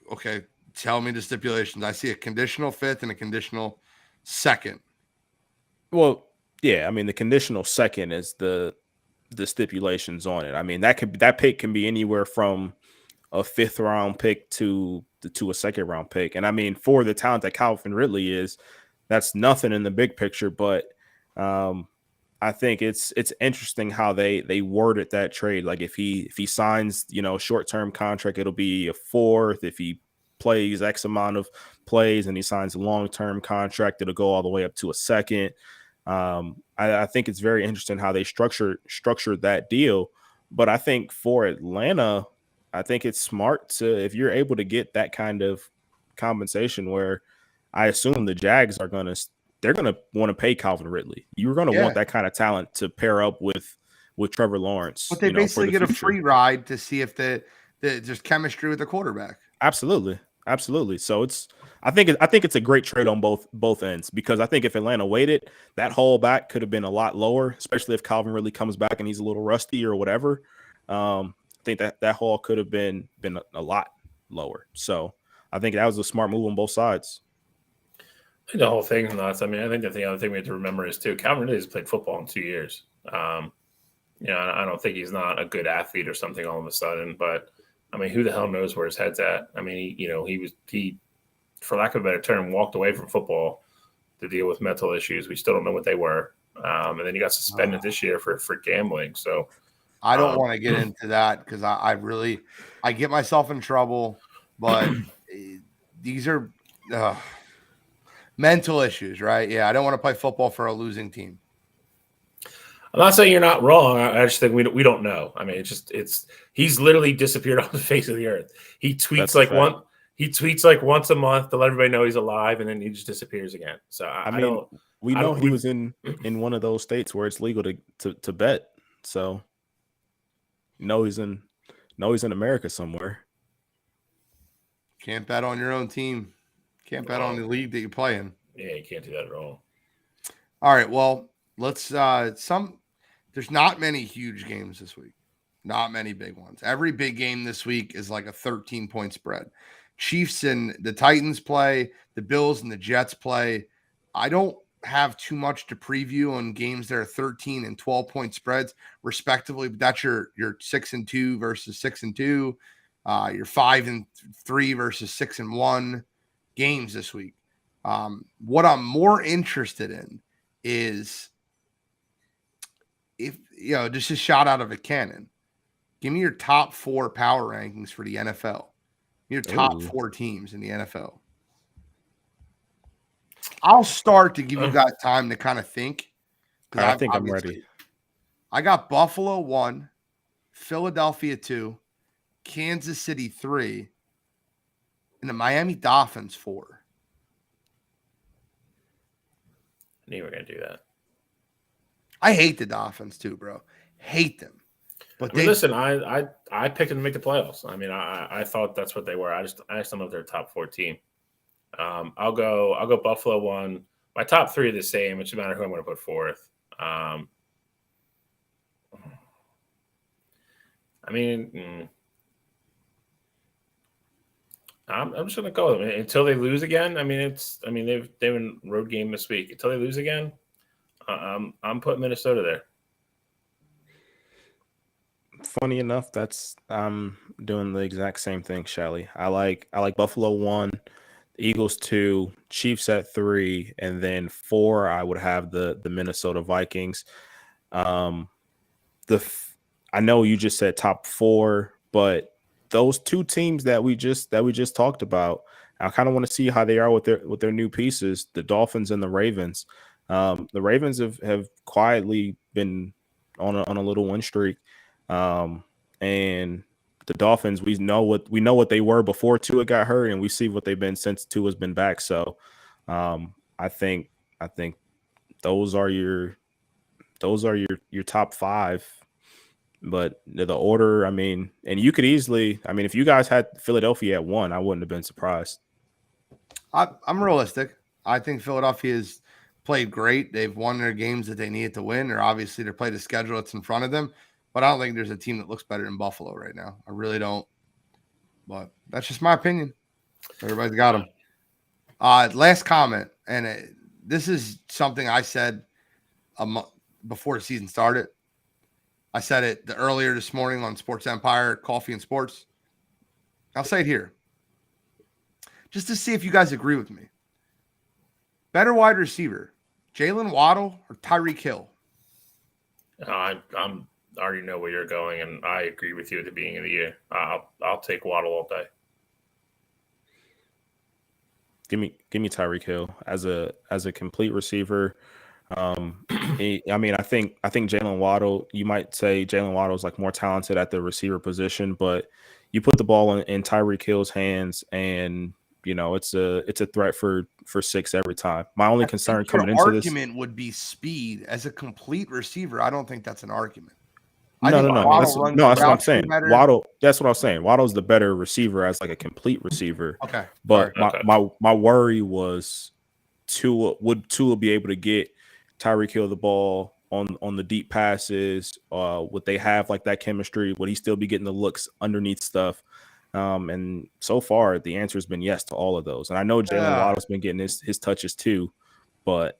Okay, tell me the stipulations. I see a conditional 5th and a conditional 2nd. Well, yeah, I mean the conditional 2nd is the stipulations on it. I mean that pick can be anywhere from a 5th round pick to a 2nd round pick. And I mean for the talent that Calvin Ridley is, that's nothing in the big picture. But I think it's interesting how they worded that trade. If he signs short term contract, it'll be a 4th. If he plays X amount of plays and he signs a long term contract, it'll go all the way up to a 2nd. I think it's very interesting how they structured that deal. But I think for Atlanta, I think it's smart to, if you're able to get that kind of compensation, where I assume the Jags they're going to want to pay Calvin Ridley. You're going to want that kind of talent to pair up with Trevor Lawrence. But they basically get a free ride to see if there's chemistry with the quarterback. Absolutely. So I think it's a great trade on both ends, because I think if Atlanta waited, that haul back could have been a lot lower, especially if Calvin Ridley comes back and he's a little rusty or whatever. I think that haul could have been a lot lower. So I think that was a smart move on both sides. The whole thing's nuts. I mean, I think that the other thing we have to remember is too, Calvin Ridley has played football in 2 years. I don't think he's not a good athlete or something all of a sudden, but I mean, who the hell knows where his head's at? I mean, he, for lack of a better term, walked away from football to deal with mental issues. We still don't know what they were. And then he got suspended this year for gambling. So I don't want to get into that because I get myself in trouble, but these are mental issues, right? Yeah, I don't want to play football for a losing team. I'm not saying you're not wrong. I just think we don't know. I mean, he's literally disappeared off the face of the earth. He tweets once a month to let everybody know he's alive, and then he just disappears again. So we know he was in one of those states where it's legal to bet. So he's in America somewhere. Can't bet on your own team. Can't bet on the league that you're playing. Yeah, you can't do that at all. All right, well, let's there's not many huge games this week. Not many big ones. Every big game this week is like a 13-point spread. Chiefs and the Titans play, the Bills and the Jets play. I don't have too much to preview on games that are 13 and 12-point spreads, respectively. But that's your 6-2 versus 6-2, your 5-3 versus 6-1 games this week. What I'm more interested in is just a shot out of a cannon. Give me your top 4 power rankings for the NFL. Your top 4 teams in the NFL. I'll start to give you guys time to kind of think. I think I'm ready. I got Buffalo 1, Philadelphia 2, Kansas City 3, and the Miami Dolphins 4. I knew you were going to do that. I hate the Dolphins too, bro. Hate them. But listen, I picked them to make the playoffs. I mean, I thought that's what they were. I just don't know if they're a top 4 team. I'll go Buffalo 1. My top 3 are the same. It should matter who I'm going to put 4th. I'm just going to go with them until they lose again. I mean, they've been road game this week. Until they lose again, I'm putting Minnesota there. Funny enough, I'm doing the exact same thing, Shelly. I like Buffalo 1, Eagles 2, Chiefs at 3, and then 4 I would have the Minnesota Vikings. I know you just said top 4, but those 2 teams that we just talked about, I kind of want to see how they are with their new pieces, the Dolphins and the Ravens. The Ravens have quietly been on a little win streak. And the Dolphins, we know what they were before Tua got hurt, and we see what they've been since Tua's been back. So, I think those are your top 5. But the order, I mean, and you could easily, I mean, if you guys had Philadelphia at 1, I wouldn't have been surprised. I'm realistic. I think Philadelphia's played great. They've won their games that they needed to win. They're played a schedule that's in front of them. But I don't think there's a team that looks better than Buffalo right now. I really don't. But that's just my opinion. Everybody's got them. Last comment, and this is something I said before the season started. I said it earlier this morning on Sports Empire, Coffee and Sports. I'll say it here, just to see if you guys agree with me. Better wide receiver, Jalen Waddle or Tyreek Hill? I already know where you're going, and I agree with you at the beginning of the year. I'll take Waddle all day. Give me Tyreek Hill as a complete receiver. I think Jalen Waddle, you might say Jalen Waddle is like more talented at the receiver position, but you put the ball in Tyreek Hill's hands, and it's a threat for 6 every time. My only concern coming into this argument would be speed as a complete receiver. I don't think that's an argument. No. That's what I'm saying. Waddle. That's what I was saying. Waddle's the better receiver as like a complete receiver. Okay. But my worry was would Tua be able to get Tyreek Hill the ball on the deep passes? Would they have like that chemistry? Would he still be getting the looks underneath stuff? And so far, the answer has been yes to all of those. And I know Jalen Waddle's been getting his touches too, but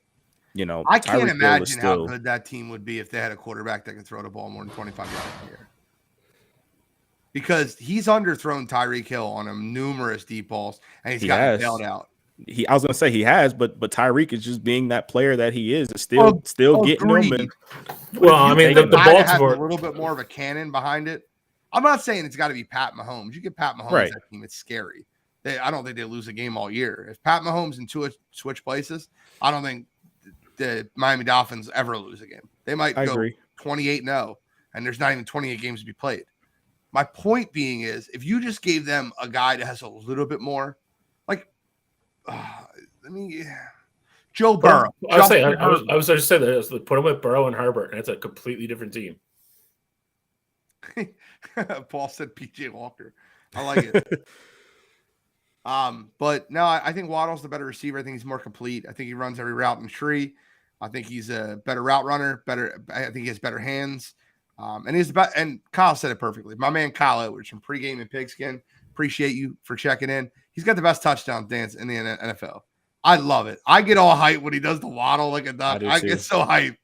I can't Tyreek Hill is imagine how still good that team would be if they had a quarterback that could throw the ball more than 25 yards a year. Because he's underthrown Tyreek Hill on him numerous deep balls, and he's gotten bailed out. I was gonna say he has, but Tyreek is just being that player that he is, still getting them. And, well, I mean, the Baltimore has a little bit more of a cannon behind it. I'm not saying it's got to be Pat Mahomes. You get Pat Mahomes, right. That team, it's scary. I don't think they lose a game all year. If Pat Mahomes and Tua switch places, I don't think the Miami Dolphins ever lose a game. They might go 28-0, and there's not even 28 games to be played. My point being is, if you just gave them a guy that has a little bit more, like, Joe Burrow. I was going to say that. Put him with Burrow and Herbert, and it's a completely different team. Paul said PJ Walker. I like it. But no, I think Waddle's the better receiver. I think he's more complete. I think he runs every route in the tree. I think he's a better route runner. I think he has better hands. And he's about, and Kyle said it perfectly. My man Kyle Edwards from Pregame and Pigskin. Appreciate you for checking in. He's got the best touchdown dance in the NFL. I love it. I get all hyped when he does the waddle like a duck. I get so hyped.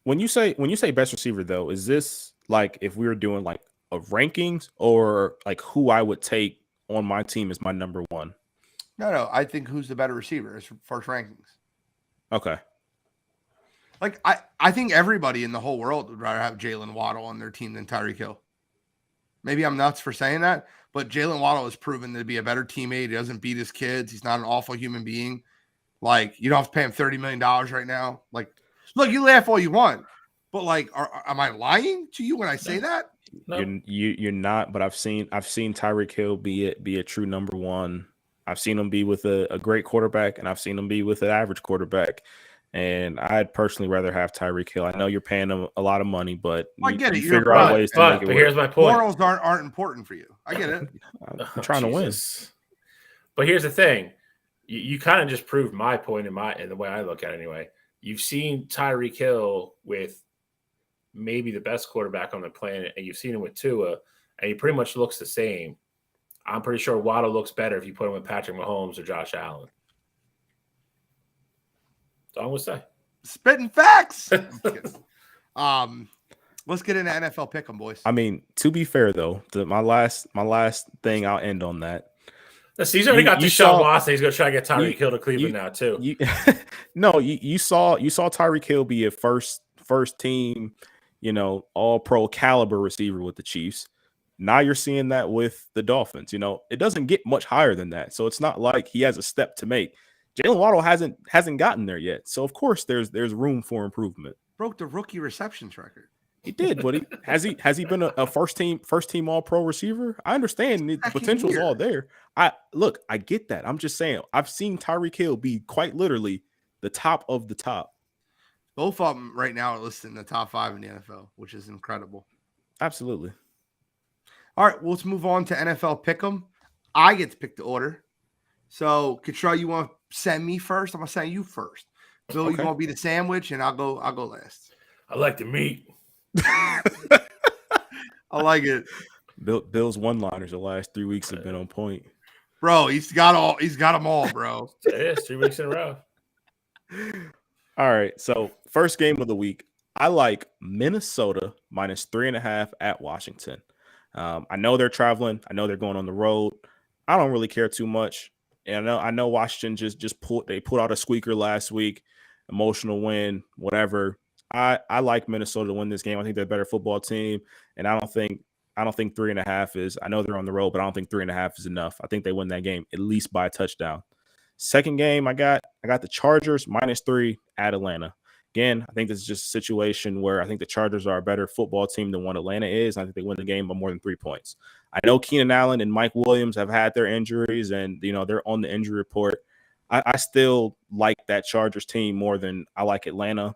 When you say best receiver though, is this like if we were doing like a rankings or like who I would take on my team as my number one? No. I think who's the better receiver is first rankings. Okay. Like I think everybody in the whole world would rather have Jalen Waddle on their team than Tyreek Hill. Maybe I'm nuts for saying that, but Jalen Waddle has proven to be a better teammate. He doesn't beat his kids. He's not an awful human being. Like, you don't have to pay him $30 million right now. Like, look, you laugh all you want, but like, am I lying to you when I say that? No. You're not, but I've seen Tyreek Hill be a true number one. I've seen him be with a great quarterback, and I've seen him be with an average quarterback. And I'd personally rather have Tyreek Hill. I know you're paying him a lot of money, but I get it. You figure out ways to make it work. Here's my point. Morals aren't important for you. I get it. I'm trying to win. But here's the thing. You kind of just proved my point in the way I look at it anyway. You've seen Tyreek Hill with maybe the best quarterback on the planet, and you've seen him with Tua, and he pretty much looks the same. I'm pretty sure Waddle looks better if you put him with Patrick Mahomes or Josh Allen. That's all I'm going to say. Spitting facts. Let's get into NFL Pick'em, boys. I mean, to be fair though, my last thing, I'll end on that. He's already got Deshaun Watson. He's going to try to get Tyreek Hill to Cleveland now too. You saw Tyreek Hill be a first team, all pro caliber receiver with the Chiefs. Now you're seeing that with the Dolphins. It doesn't get much higher than that. So it's not like he has a step to make. Jalen Waddle hasn't gotten there yet. So of course there's room for improvement. Broke the rookie receptions record. He did, but has he been a first team all pro receiver? I understand the potential's all there. I get that. I'm just saying I've seen Tyreek Hill be quite literally the top of the top. Both of them right now are listed in the top 5 in the NFL, which is incredible. Absolutely. All right, well, let's move on to NFL Pick'em. I get to pick the order. So, Cottrell, you want to send me first? I'm gonna send you first. Bill, okay. You want to be the sandwich, and I'll go last. I like the meat. I like it. Bill's one-liners the last 3 weeks have been on point. Bro, he's got them all, bro. It is 3 weeks in a row. All right, so first game of the week. I like Minnesota minus 3.5 at Washington. I know they're traveling. I know they're going on the road. I don't really care too much. And I know Washington just pulled out a squeaker last week, emotional win, whatever. I like Minnesota to win this game. I think they're a better football team, and I don't think 3.5 is. I know they're on the road, but I don't think 3.5 is enough. I think they win that game at least by a touchdown. Second game, I got the Chargers minus 3 at Atlanta. Again, I think this is just a situation where I think the Chargers are a better football team than what Atlanta is. I think they win the game by more than 3 points. I know Keenan Allen and Mike Williams have had their injuries, and they're on the injury report. I still like that Chargers team more than I like Atlanta.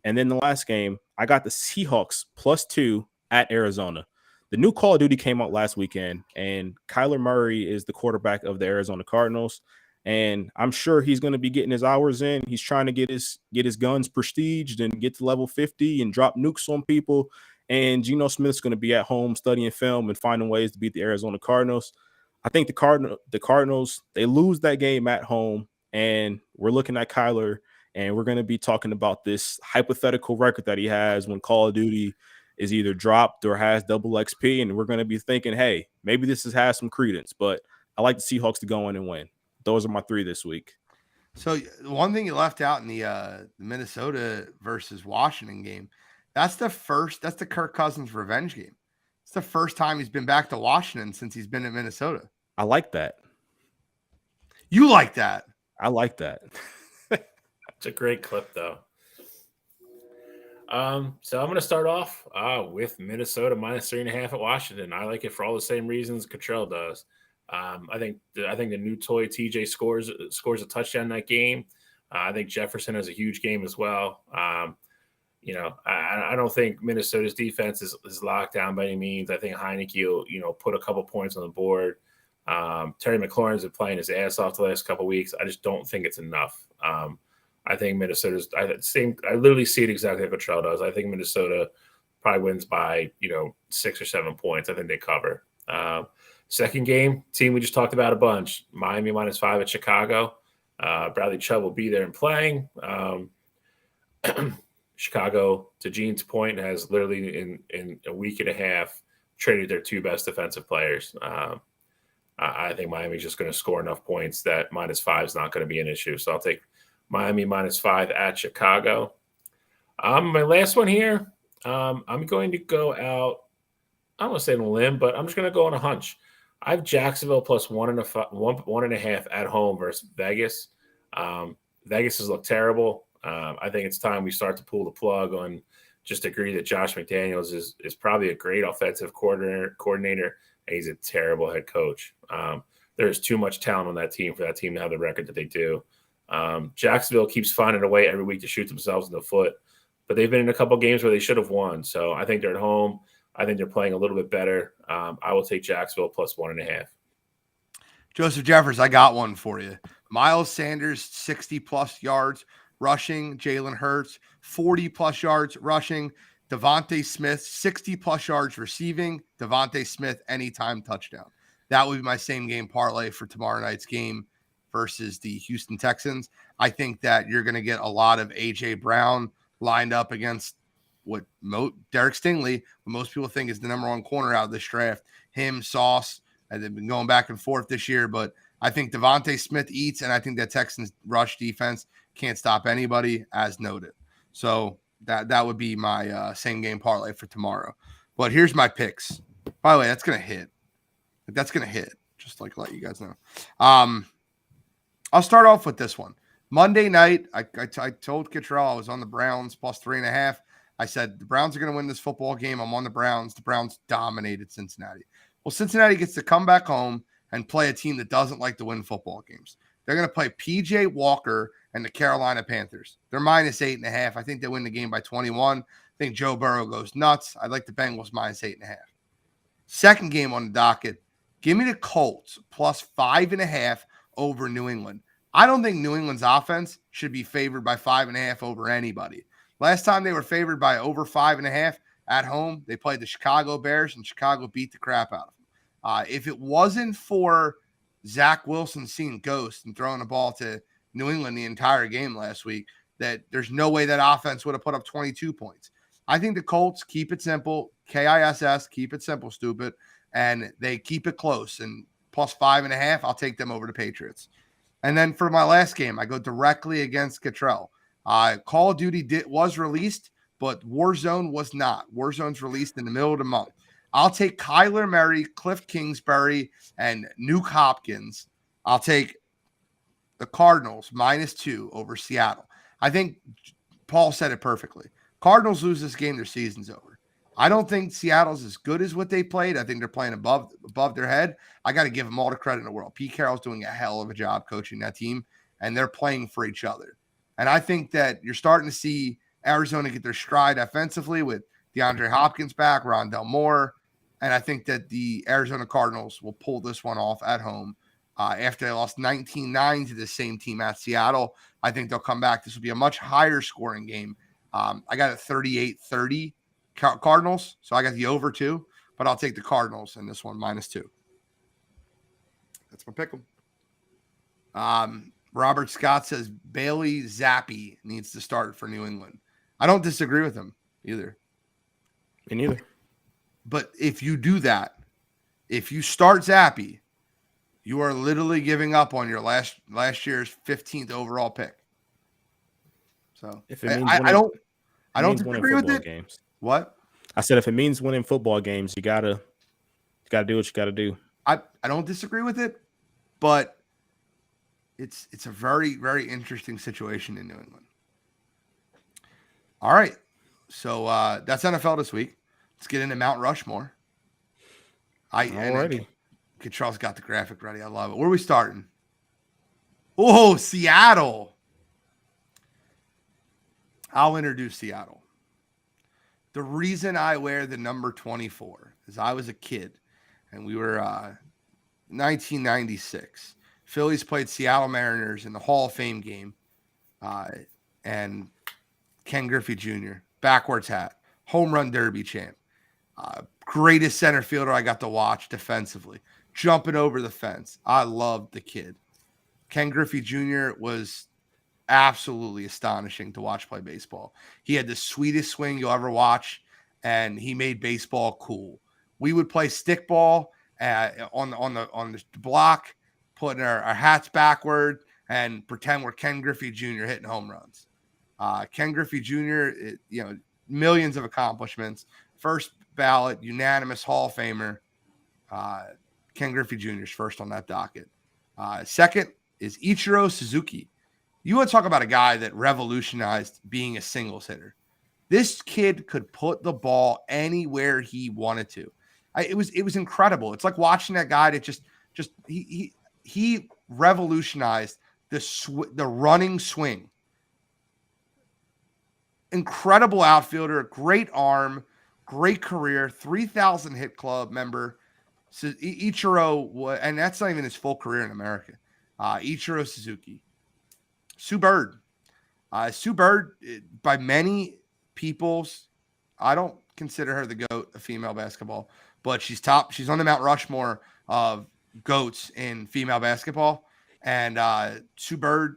And then the last game, I got the Seahawks +2 at Arizona. The new Call of Duty came out last weekend, and Kyler Murray is the quarterback of the Arizona Cardinals. And I'm sure he's going to be getting his hours in. He's trying to get his guns prestiged and get to level 50 and drop nukes on people. and Geno Smith's going to be at home studying film and finding ways to beat the Arizona Cardinals. I think the Cardinals, they lose that game at home, and we're looking at Kyler, and we're going to be talking about this hypothetical record that he has when Call of Duty is either dropped or has double XP, and we're going to be thinking, hey, maybe this has some credence, but I like the Seahawks to go in and win. Those are my 3 this week. So one thing you left out in the Minnesota versus Washington game, that's the Kirk Cousins revenge game. It's the first time he's been back to Washington since he's been in Minnesota. I like that. You like that? I like that. It's a great clip, though. So I'm going to start off with Minnesota minus 3.5 at Washington. I like it for all the same reasons Cottrell does. I think the new toy TJ scores a touchdown in that game. I think Jefferson has a huge game as well. I don't think Minnesota's defense is locked down by any means. I think Heineke will put a couple points on the board. Terry McLaurin's been playing his ass off the last couple of weeks. I just don't think it's enough. I think Minnesota's I literally see it exactly like Cottrell does. I think Minnesota probably wins by 6 or 7 points. I think they cover. Second game, team we just talked about a bunch. Miami minus 5 at Chicago. Bradley Chubb will be there and playing. Chicago, to Gene's point, has literally in a week and a half traded their 2 best defensive players. I think Miami's just going to score enough points that minus 5 is not going to be an issue. So I'll take Miami minus 5 at Chicago. My last one here, I'm going to go out. I don't want to say on a limb, but I'm just going to go on a hunch. I have Jacksonville plus 1.5 at home versus Vegas. Vegas has looked terrible. I think it's time we start to pull the plug on just agree that Josh McDaniels is probably a great offensive coordinator, and he's a terrible head coach. There's too much talent on that team for that team to have the record that they do. Jacksonville keeps finding a way every week to shoot themselves in the foot, but they've been in a couple games where they should have won. So I think they're at home. I think they're playing a little bit better. I will take Jacksonville plus 1.5. Joseph Jeffers, I got one for you. Miles Sanders, 60-plus yards rushing. Jalen Hurts, 40-plus yards rushing. Devontae Smith, 60-plus yards receiving. Devontae Smith, anytime touchdown. That would be my same game parlay for tomorrow night's game versus the Houston Texans. I think that you're going to get a lot of A.J. Brown lined up against what Derek Stingley, what most people think is the number 1 corner out of this draft. Him, Sauce, and they've been going back and forth this year, but I think Devontae Smith eats, and I think that Texans rush defense can't stop anybody, as noted. So that would be my same game parlay for tomorrow. But here's my picks. By the way, that's going to hit. That's going to hit, just like let you guys know. I'll start off with this one. Monday night, I told Cottrell I was on the Browns plus 3.5. I said, the Browns are going to win this football game. I'm on the Browns. The Browns dominated Cincinnati. Well, Cincinnati gets to come back home and play a team that doesn't like to win football games. They're going to play P.J. Walker and the Carolina Panthers. They're minus 8.5. I think they win the game by 21. I think Joe Burrow goes nuts. I'd like the Bengals minus 8.5. Second game on the docket, give me the Colts plus 5.5 over New England. I don't think New England's offense should be favored by 5.5 over anybody. Last time they were favored by over 5.5 at home, they played the Chicago Bears, and Chicago beat the crap out of them. If it wasn't for Zach Wilson seeing ghosts and throwing the ball to New England the entire game last week, that there's no way that offense would have put up 22 points. I think the Colts keep it simple, KISS, keep it simple, stupid, and they keep it close. And plus 5.5, I'll take them over the Patriots. And then for my last game, I go directly against Cottrell. Call of Duty was released, but Warzone was not. Warzone's released in the middle of the month. I'll take Kyler Murray, Cliff Kingsbury, and Nuke Hopkins. I'll take the Cardinals minus 2 over Seattle. I think Paul said it perfectly. Cardinals lose this game, their season's over. I don't think Seattle's as good as what they played. I think they're playing above their head. I got to give them all the credit in the world. Pete Carroll's doing a hell of a job coaching that team, and they're playing for each other. And I think that you're starting to see Arizona get their stride offensively with DeAndre Hopkins back, Rondell Moore. And I think that the Arizona Cardinals will pull this one off at home. After they lost 19-9 to the same team at Seattle, I think they'll come back. This will be a much higher scoring game. I got it 38-30 Cardinals. So I got the over 2, but I'll take the Cardinals in this one, -2. That's my pick 'em. Robert Scott says Bailey Zappi needs to start for New England. I don't disagree with him either. Me neither. But if you do that, if you start Zappi, you are literally giving up on your last year's 15th overall pick. So If it means I don't winning disagree with football it. games. What? I said if it means winning football games, you gotta do what you gotta do. I don't disagree with it, but it's a very, very interesting situation in New England. All right. So that's NFL this week. Let's get into Mount Rushmore. Alrighty. Charles got the graphic ready. I love it. Where are we starting? Oh, Seattle. I'll introduce Seattle. The reason I wear the number 24 is I was a kid and we were 1996. Phillies played Seattle Mariners in the Hall of Fame game. And Ken Griffey Jr., backwards hat, home run derby champ. Greatest center fielder I got to watch defensively, jumping over the fence. I loved the kid. Ken Griffey Jr. was absolutely astonishing to watch play baseball. He had the sweetest swing you'll ever watch, and he made baseball cool. We would play stickball on the block, putting our hats backward, and pretend we're Ken Griffey Jr. hitting home runs. Ken Griffey Jr., millions of accomplishments. First ballot, unanimous Hall of Famer. Ken Griffey Jr. is first on that docket. Second is Ichiro Suzuki. You want to talk about a guy that revolutionized being a singles hitter. This kid could put the ball anywhere he wanted to. It was incredible. It's like watching that guy that just he revolutionized the running swing. Incredible outfielder, great arm, great career, 3,000 hit club member. So Ichiro, and that's not even his full career in America. Ichiro Suzuki. Sue Bird. Sue Bird, by many people's, I don't consider her the GOAT of female basketball, but she's top. She's on the Mount Rushmore of GOATs in female basketball. And Sue Bird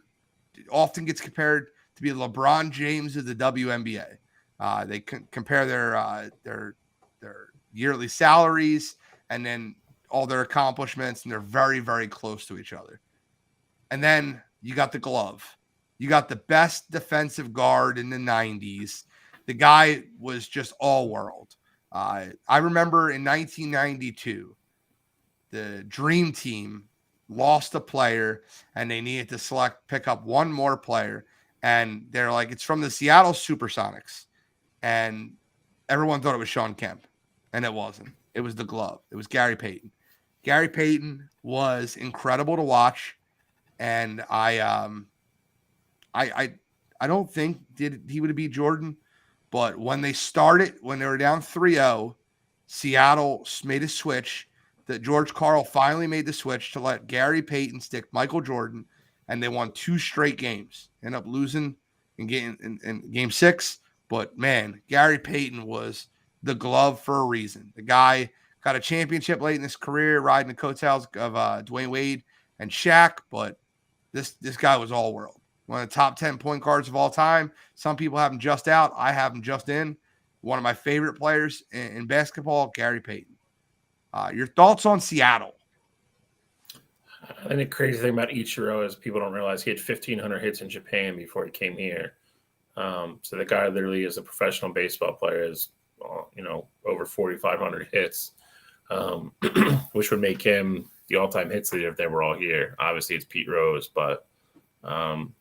often gets compared to be LeBron James of the WNBA. They compare their yearly salaries and then all their accomplishments, and they're very, very close to each other. And then you got the glove. You got the best defensive guard in the 90s. The guy was just all world. I remember in 1992, the Dream Team lost a player and they needed to pick up one more player. And they're like, it's from the Seattle Supersonics. And everyone thought it was Sean Kemp. And it wasn't. It was the glove. It was Gary Payton. Gary Payton was incredible to watch. And I don't think he would have beat Jordan. But when they were down 3-0, Seattle made a switch. That George Karl finally made the switch to let Gary Payton stick Michael Jordan, and they won 2 straight games. End up losing in game 6. But man, Gary Payton was the glove for a reason. The guy got a championship late in his career, riding the coattails of Dwayne Wade and Shaq. But this guy was all world. One of the top 10 point guards of all time. Some people have him just out. I have him just in. One of my favorite players in basketball, Gary Payton. Your thoughts on Seattle? I think the crazy thing about Ichiro is people don't realize he had 1,500 hits in Japan before he came here. So the guy literally is a professional baseball player, is over 4,500 hits, which would make him the all-time hits leader if they were all here. Obviously, it's Pete Rose, but and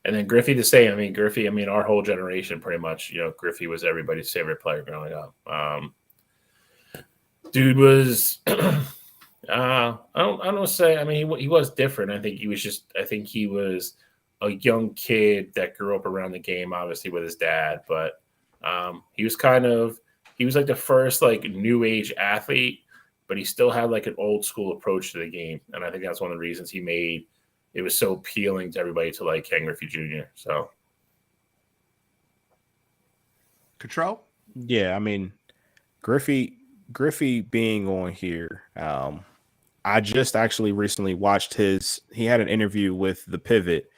then Griffey the same. I mean, Griffey. I mean, our whole generation pretty much. Griffey was everybody's favorite player growing up. Dude was. I don't say. I mean, he was different. I think he was a young kid that grew up around the game, obviously with his dad. But he was like the first like new age athlete, but he still had like an old school approach to the game, and I think that's one of the reasons he made it was so appealing to everybody to like Ken Griffey Jr. So, Cottrell? Yeah, I mean, Griffey being on here. I just actually recently watched he had an interview with The Pivot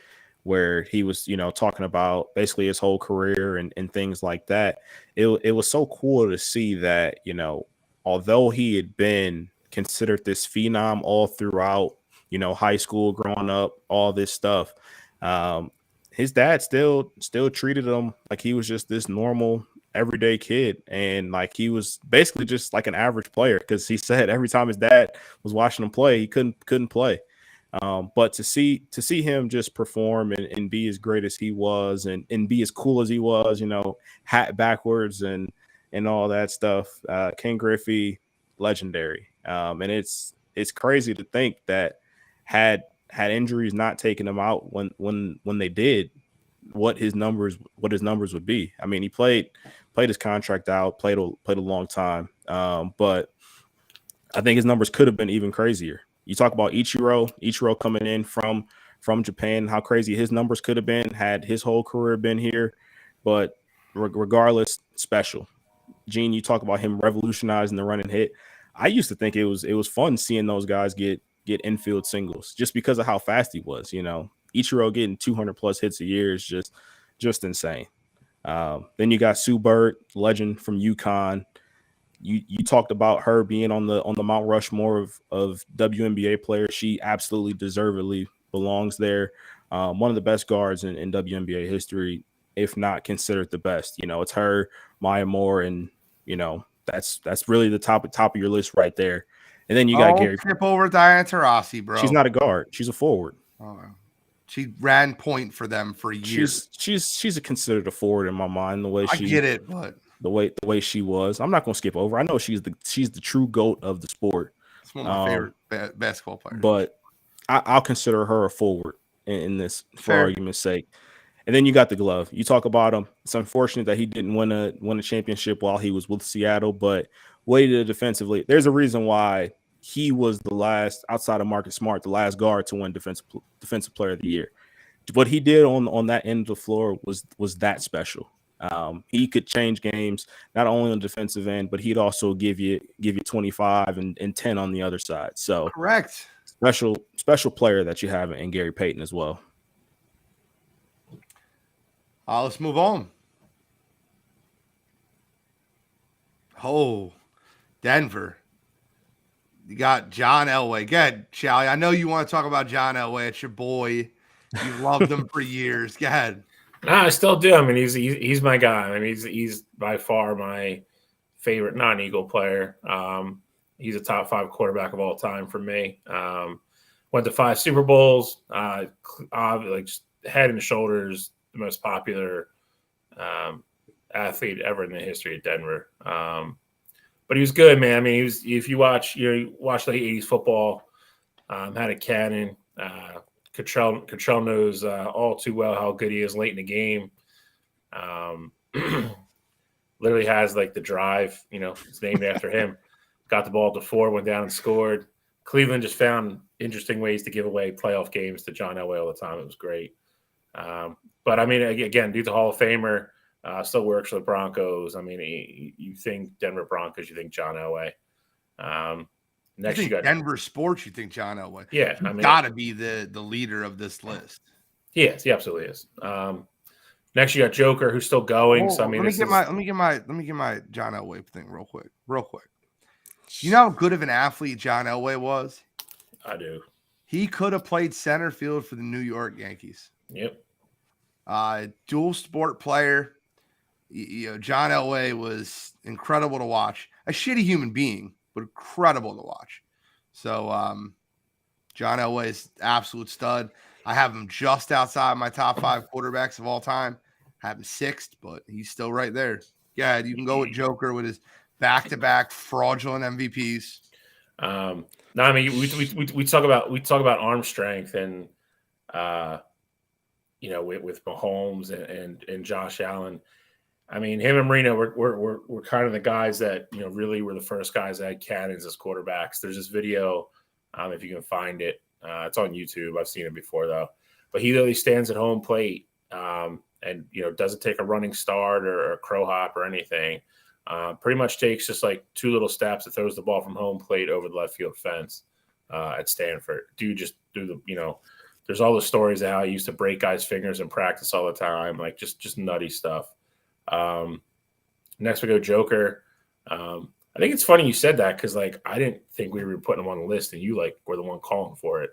where he was, talking about basically his whole career and things like that. It was so cool to see that, although he had been considered this phenom all throughout, high school, growing up, all this stuff, um, his dad still treated him like he was just this normal everyday kid, and like he was basically just like an average player, because he said every time his dad was watching him play, he couldn't play. But to see him just perform and be as great as he was, and be as cool as he was, hat backwards and all that stuff. Ken Griffey, legendary. And it's crazy to think that had injuries not taken him out when they did, what his numbers would be. I mean, he played his contract out, played a long time. But I think his numbers could have been even crazier. You talk about Ichiro coming in from Japan, how crazy his numbers could have been had his whole career been here. But regardless, special. Gene, you talk about him revolutionizing the run and hit. I used to think it was fun seeing those guys get infield singles just because of how fast he was. Ichiro getting 200 plus hits a year is just insane. Then you got Sue Bird, legend from UConn. You talked about her being on the Mount Rushmore of WNBA players. She absolutely deservedly belongs there. One of the best guards in WNBA history, if not considered the best. It's her, Maya Moore, and that's really the top of your list right there. And then you got Gary. Skip over Diana Taurasi, bro. She's not a guard. She's a forward. Oh, she ran point for them for years. She's considered a forward in my mind. The way I get it, but the way she was, I'm not gonna skip over. I know she's the true GOAT of the sport. It's one of my favorite basketball players. But I'll consider her a forward in this, for argument's sake. And then you got the glove. You talk about him. It's unfortunate that he didn't win a championship while he was with Seattle, but weighted defensively. There's a reason why he was the last, outside of Marcus Smart, the last guard to win defensive player of the year. What he did on that end of the floor was that special. He could change games not only on the defensive end, but he'd also give you 25 and 10 on the other side. So correct. Special player that you have in Gary Payton as well. Let's move on. Oh, Denver. You got John Elway. Go ahead, Shally. I know you want to talk about John Elway. It's your boy. You've loved him for years. Go ahead. No, I still do. I mean, he's my guy. I mean, he's by far my favorite non-Eagle player. He's a top 5 quarterback of all time for me. Went to 5 Super Bowls. Like just head and shoulders the most popular athlete ever in the history of Denver. But he was good, man. I mean, if you watch late 80s football, had a cannon. Cottrell knows all too well how good he is late in the game. Literally has like the drive, it's named after him. Got the ball to 4, went down and scored. Cleveland just found interesting ways to give away playoff games to John Elway all the time. It was great. But I mean, again, dude's a Hall of Famer. Still works for the Broncos. I mean, you think Denver Broncos, you think John Elway. Next, you got Denver sports. You think John Elway? Yeah, I mean, got to be the leader of this list. He is. He absolutely is. Next, you got Joker, who's still going. So I mean, let me get my John Elway thing real quick. You know how good of an athlete John Elway was? I do. He could have played center field for the New York Yankees. Yep. Dual sport player. John Elway was incredible to watch. A shitty human being, but incredible to watch. So John Elway is absolute stud. I have him just outside my top 5 quarterbacks of all time. I have him 6th, but he's still right there. Yeah, you can go with Joker with his back-to-back fraudulent MVPs. No, I mean we talk about arm strength and with Mahomes and Josh Allen. I mean, him and Marino were kind of the guys that really were the first guys that had cannons as quarterbacks. There's this video, if you can find it, it's on YouTube. I've seen it before though. But he literally stands at home plate and doesn't take a running start or a crow hop or anything. Pretty much takes just like 2 little steps and throws the ball from home plate over the left field fence at Stanford. There's all the stories of how he used to break guys' fingers in practice all the time, like just nutty stuff. Next we go Joker. I think it's funny you said that because like I didn't think we were putting him on the list, and you like were the one calling for it.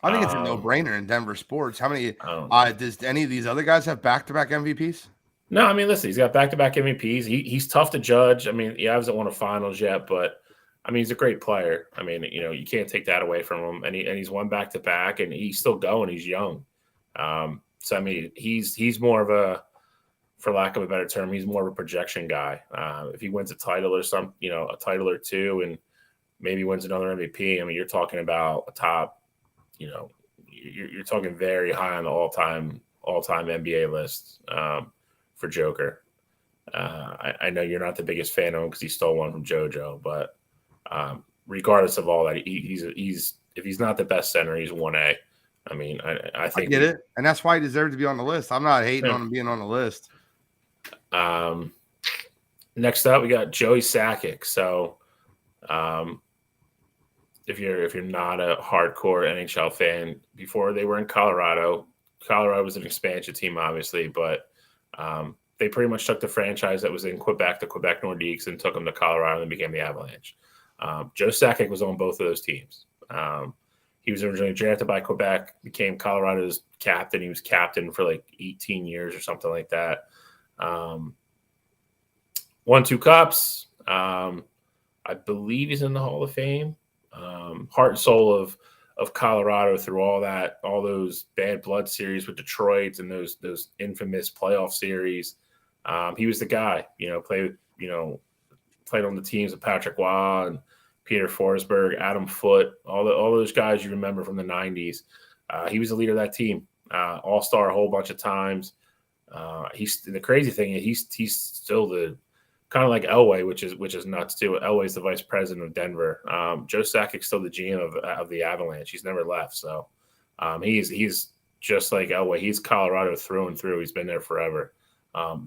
I think it's a no-brainer in Denver sports. How many does any of these other guys have back-to-back MVPs? No, I mean, listen, he's got back-to-back MVPs. He's tough to judge. I mean, he hasn't won a finals yet, but I mean, he's a great player. I mean, you can't take that away from him. And he's won back-to-back, and he's still going. He's young. So I mean, he's more of a, for lack of a better term, he's more of a projection guy. If he wins a title or a title or two, and maybe wins another MVP, I mean, you're talking about a top, you're talking very high on the all-time NBA list for Joker. I know you're not the biggest fan of him because he stole one from JoJo, but regardless of all that, he's if he's not the best center, he's 1A. I mean, I think I get it, and that's why he deserves to be on the list. I'm not hating on him being on the list. Next up, we got Joey Sakic. So, if you're not a hardcore NHL fan, before they were in Colorado was an expansion team, obviously, but they pretty much took the franchise that was in Quebec, the Quebec Nordiques, and took them to Colorado and became the Avalanche. Joe Sakic was on both of those teams. He was originally drafted by Quebec, became Colorado's captain. He was captain for like 18 years or something like that. Won 2 cups. I believe he's in the Hall of Fame. Heart and soul of Colorado through all those bad blood series with Detroit and those infamous playoff series. He was the guy, played on the teams of Patrick Waugh and Peter Forsberg, Adam Foote, all those guys you remember from the 90s. He was the leader of that team, all-star a whole bunch of times. The crazy thing is he's still the kind of like Elway, which is nuts too. Elway's the vice president of Denver. Joe Sakic's still the GM of the Avalanche. He's never left. So he's just like Elway. He's Colorado through and through. He's been there forever.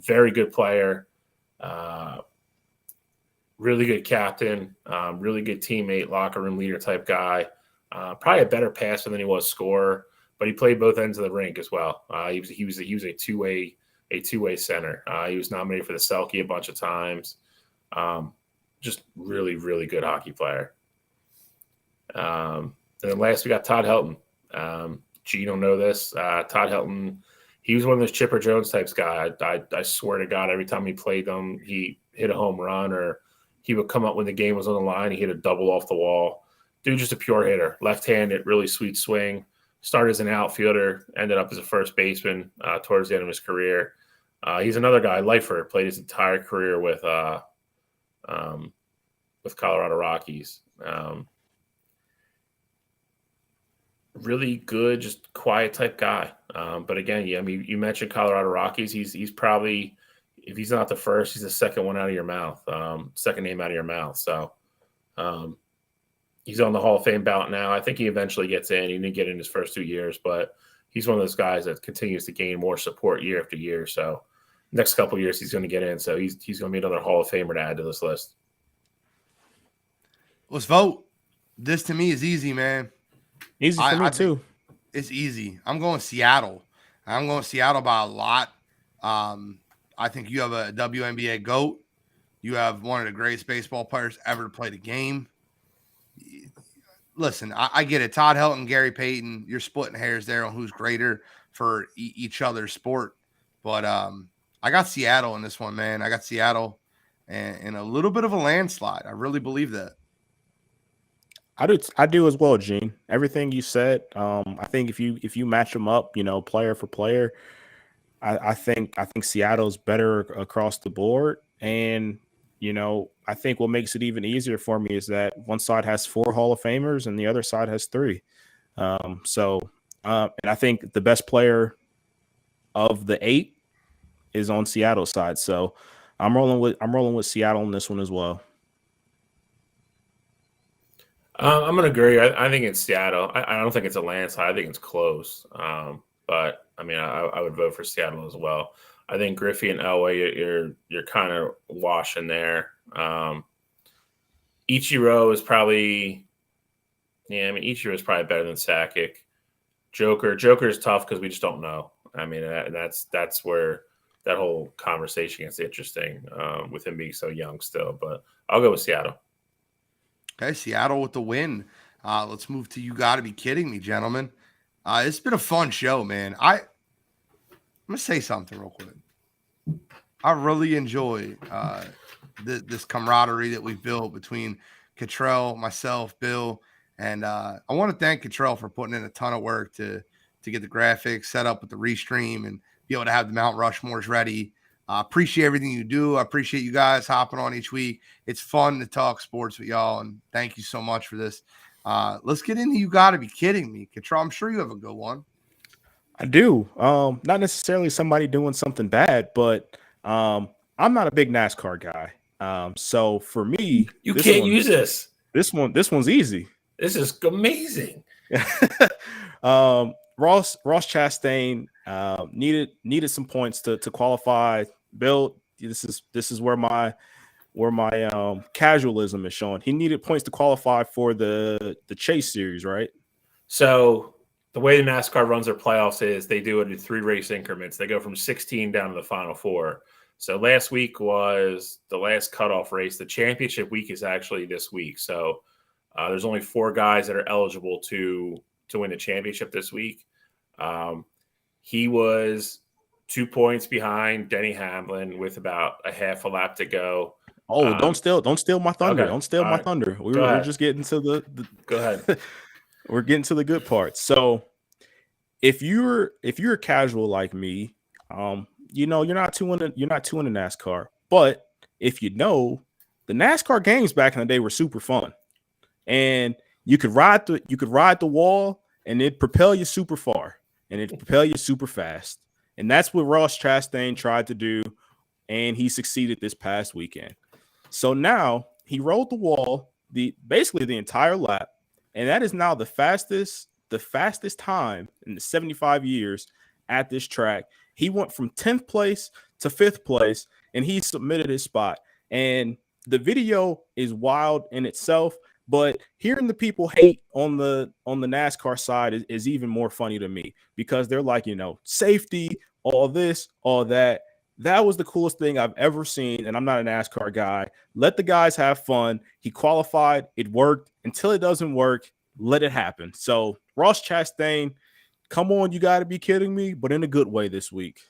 Very good player. Really good captain. Really good teammate, locker room leader type guy. Probably a better passer than he was scorer, but he played both ends of the rink as well. He was a two-way center. He was nominated for the Selke a bunch of times. Just really, really good hockey player. And then last we got Todd Helton. Gene don't know this. Todd Helton, he was one of those Chipper Jones types guy. I swear to God, every time he played them, he hit a home run or he would come up when the game was on the line. He hit a double off the wall. Dude, just a pure hitter. Left-handed, really sweet swing. Started as an outfielder, ended up as a first baseman towards the end of his career. He's another guy, lifer, played his entire career with Colorado Rockies. Really good, just quiet type guy. But again, I mean, you mentioned Colorado Rockies. He's probably, if he's not the first, he's the second one out of your mouth, second name out of your mouth. So he's on the Hall of Fame ballot now. I think he eventually gets in. He didn't get in his first 2 years, but he's one of those guys that continues to gain more support year after year. So next couple of years, he's going to get in. So he's going to be another Hall of Famer to add to this list. Let's vote. This to me is easy, man. Easy for me too. It's easy. I'm going Seattle. I'm going Seattle by a lot. I think you have a WNBA GOAT. You have one of the greatest baseball players ever to play the game. Listen, I get it. Todd Helton, Gary Payton, you're splitting hairs there on who's greater for each other's sport. But I got Seattle in this one, man. I got Seattle and a little bit of a landslide. I really believe that. I do as well, Gene. Everything you said. I think if you match them up, player for player, I think Seattle's better across the board. And I think what makes it even easier for me is that one side has 4 Hall of Famers and the other side has 3. And I think the best player of the 8 is on Seattle's side. So I'm rolling with Seattle in this one as well. I'm going to agree. I think it's Seattle. I don't think it's a landslide. I think it's close. But I mean, I would vote for Seattle as well. I think Griffey and Elway, you're kind of washing there. Ichiro is probably, Ichiro is probably better than Sakic. Joker is tough because we just don't know. I mean, that's where that whole conversation gets interesting with him being so young still. But I'll go with Seattle. Okay, Seattle with the win. Let's move to You Gotta Be Kidding Me, gentlemen. It's been a fun show, man. I'm gonna say something real quick. I really enjoy this camaraderie that we've built between Cottrell, myself, Bill, and I want to thank Cottrell for putting in a ton of work to get the graphics set up with the restream and be able to have the Mount Rushmores ready. I appreciate everything you do. I appreciate you guys hopping on each week. It's fun to talk sports with y'all, and thank you so much for this. Let's get into You Gotta Be Kidding Me. Cottrell, I'm sure you have a good one. I do. Not necessarily somebody doing something bad, but I'm not a big NASCAR guy. So for me, you can't use this. This one's easy. This is amazing. Ross Chastain needed some points to qualify. Bill, this is where my casualism is showing. He needed points to qualify for the Chase series, right? So the way the NASCAR runs their playoffs is they do it in 3 race increments. They go from 16 down to the final 4. So last week was the last cutoff race. The championship week is actually this week. So there's only 4 guys that are eligible to win the championship this week. He was 2 points behind Denny Hamlin with about a half a lap to go. Oh, don't steal my thunder. Okay. Don't steal my thunder. We're just getting to the Go ahead. We're getting to the good parts. So if you're a casual like me, you're not too into NASCAR. But if you know, the NASCAR games back in the day were super fun. And you could ride the wall and it'd propel you super far and it'd propel you super fast. And that's what Ross Chastain tried to do. And he succeeded this past weekend. So now he rolled the wall basically the entire lap. And that is now the fastest time in the 75 years at this track. He went from 10th place to 5th place and he submitted his spot. And the video is wild in itself. But hearing the people hate on the NASCAR side is even more funny to me because they're like, safety, all this, all that. That was the coolest thing I've ever seen. And I'm not a NASCAR guy. Let the guys have fun. He qualified. It worked. Until it doesn't work, let it happen. So Ross Chastain, come on, you got to be kidding me, but in a good way this week.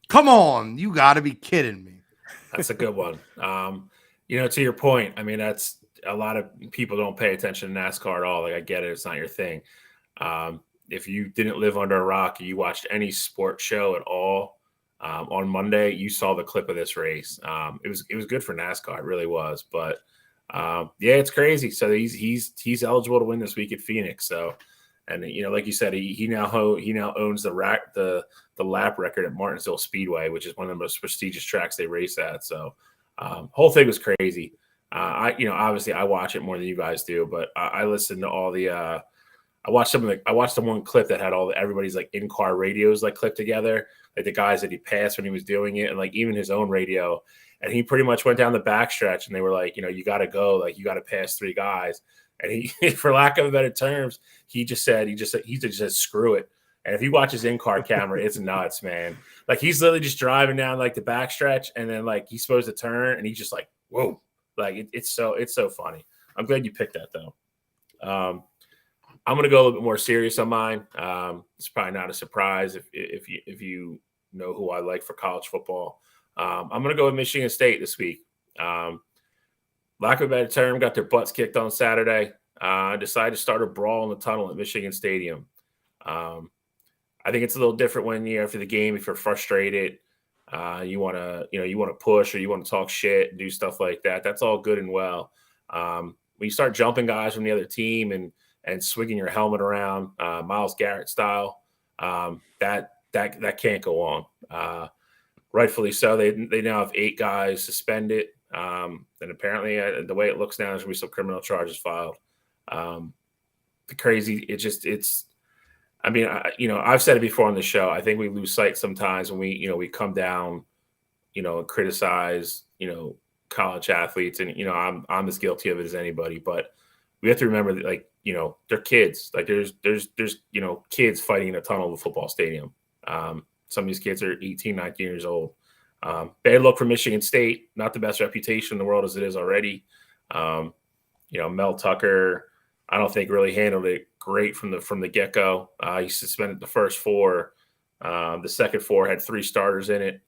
Come on, you got to be kidding me. That's a good one. To your point, I mean, that's a lot of people don't pay attention to NASCAR at all. Like, I get it. It's not your thing. If you didn't live under a rock, you watched any sports show at all on Monday, you saw the clip of this race. It was good for NASCAR. It really was. But it's crazy. So he's eligible to win this week at Phoenix. So, and like you said, he now owns the lap record at Martinsville Speedway, which is one of the most prestigious tracks they race at. So, whole thing was crazy. Obviously I watch it more than you guys do, but I listen to all the. I watched the one clip that had everybody's like in-car radios like clipped together, like the guys that he passed when he was doing it, and like even his own radio. And he pretty much went down the backstretch, and they were like, you got to go, like you got to pass 3 guys. And he, for lack of better terms, he just said screw it. And if you watch his in-car camera, it's nuts, man. Like he's literally just driving down like the backstretch, and then like he's supposed to turn, and he's just like, whoa, like it's so funny. I'm glad you picked that though. I'm going to go a little bit more serious on mine. It's probably not a surprise if you know who I like for college football. I'm going to go with Michigan State this week. Lack of a better term, got their butts kicked on Saturday. Decided to start a brawl in the tunnel at Michigan Stadium. I think it's a little different when after the game, if you're frustrated, you want to push or you want to talk shit and do stuff like that. That's all good and well. When you start jumping guys from the other team and swinging your helmet around, Myles Garrett style, that can't go on. Rightfully so. They now have 8 guys suspended, and apparently the way it looks now, there's going to be some criminal charges filed. I mean, I've said it before on the show. I think we lose sight sometimes when we come down, and criticize, college athletes, and I'm as guilty of it as anybody. But we have to remember that, like, they're kids. Like there's kids fighting in a tunnel of a football stadium. Some of these kids are 18, 19 years old. Bad luck for Michigan State. Not the best reputation in the world as it is already. Mel Tucker, I don't think really handled it great from the get-go. He suspended the first 4. The second 4 had 3 starters in it,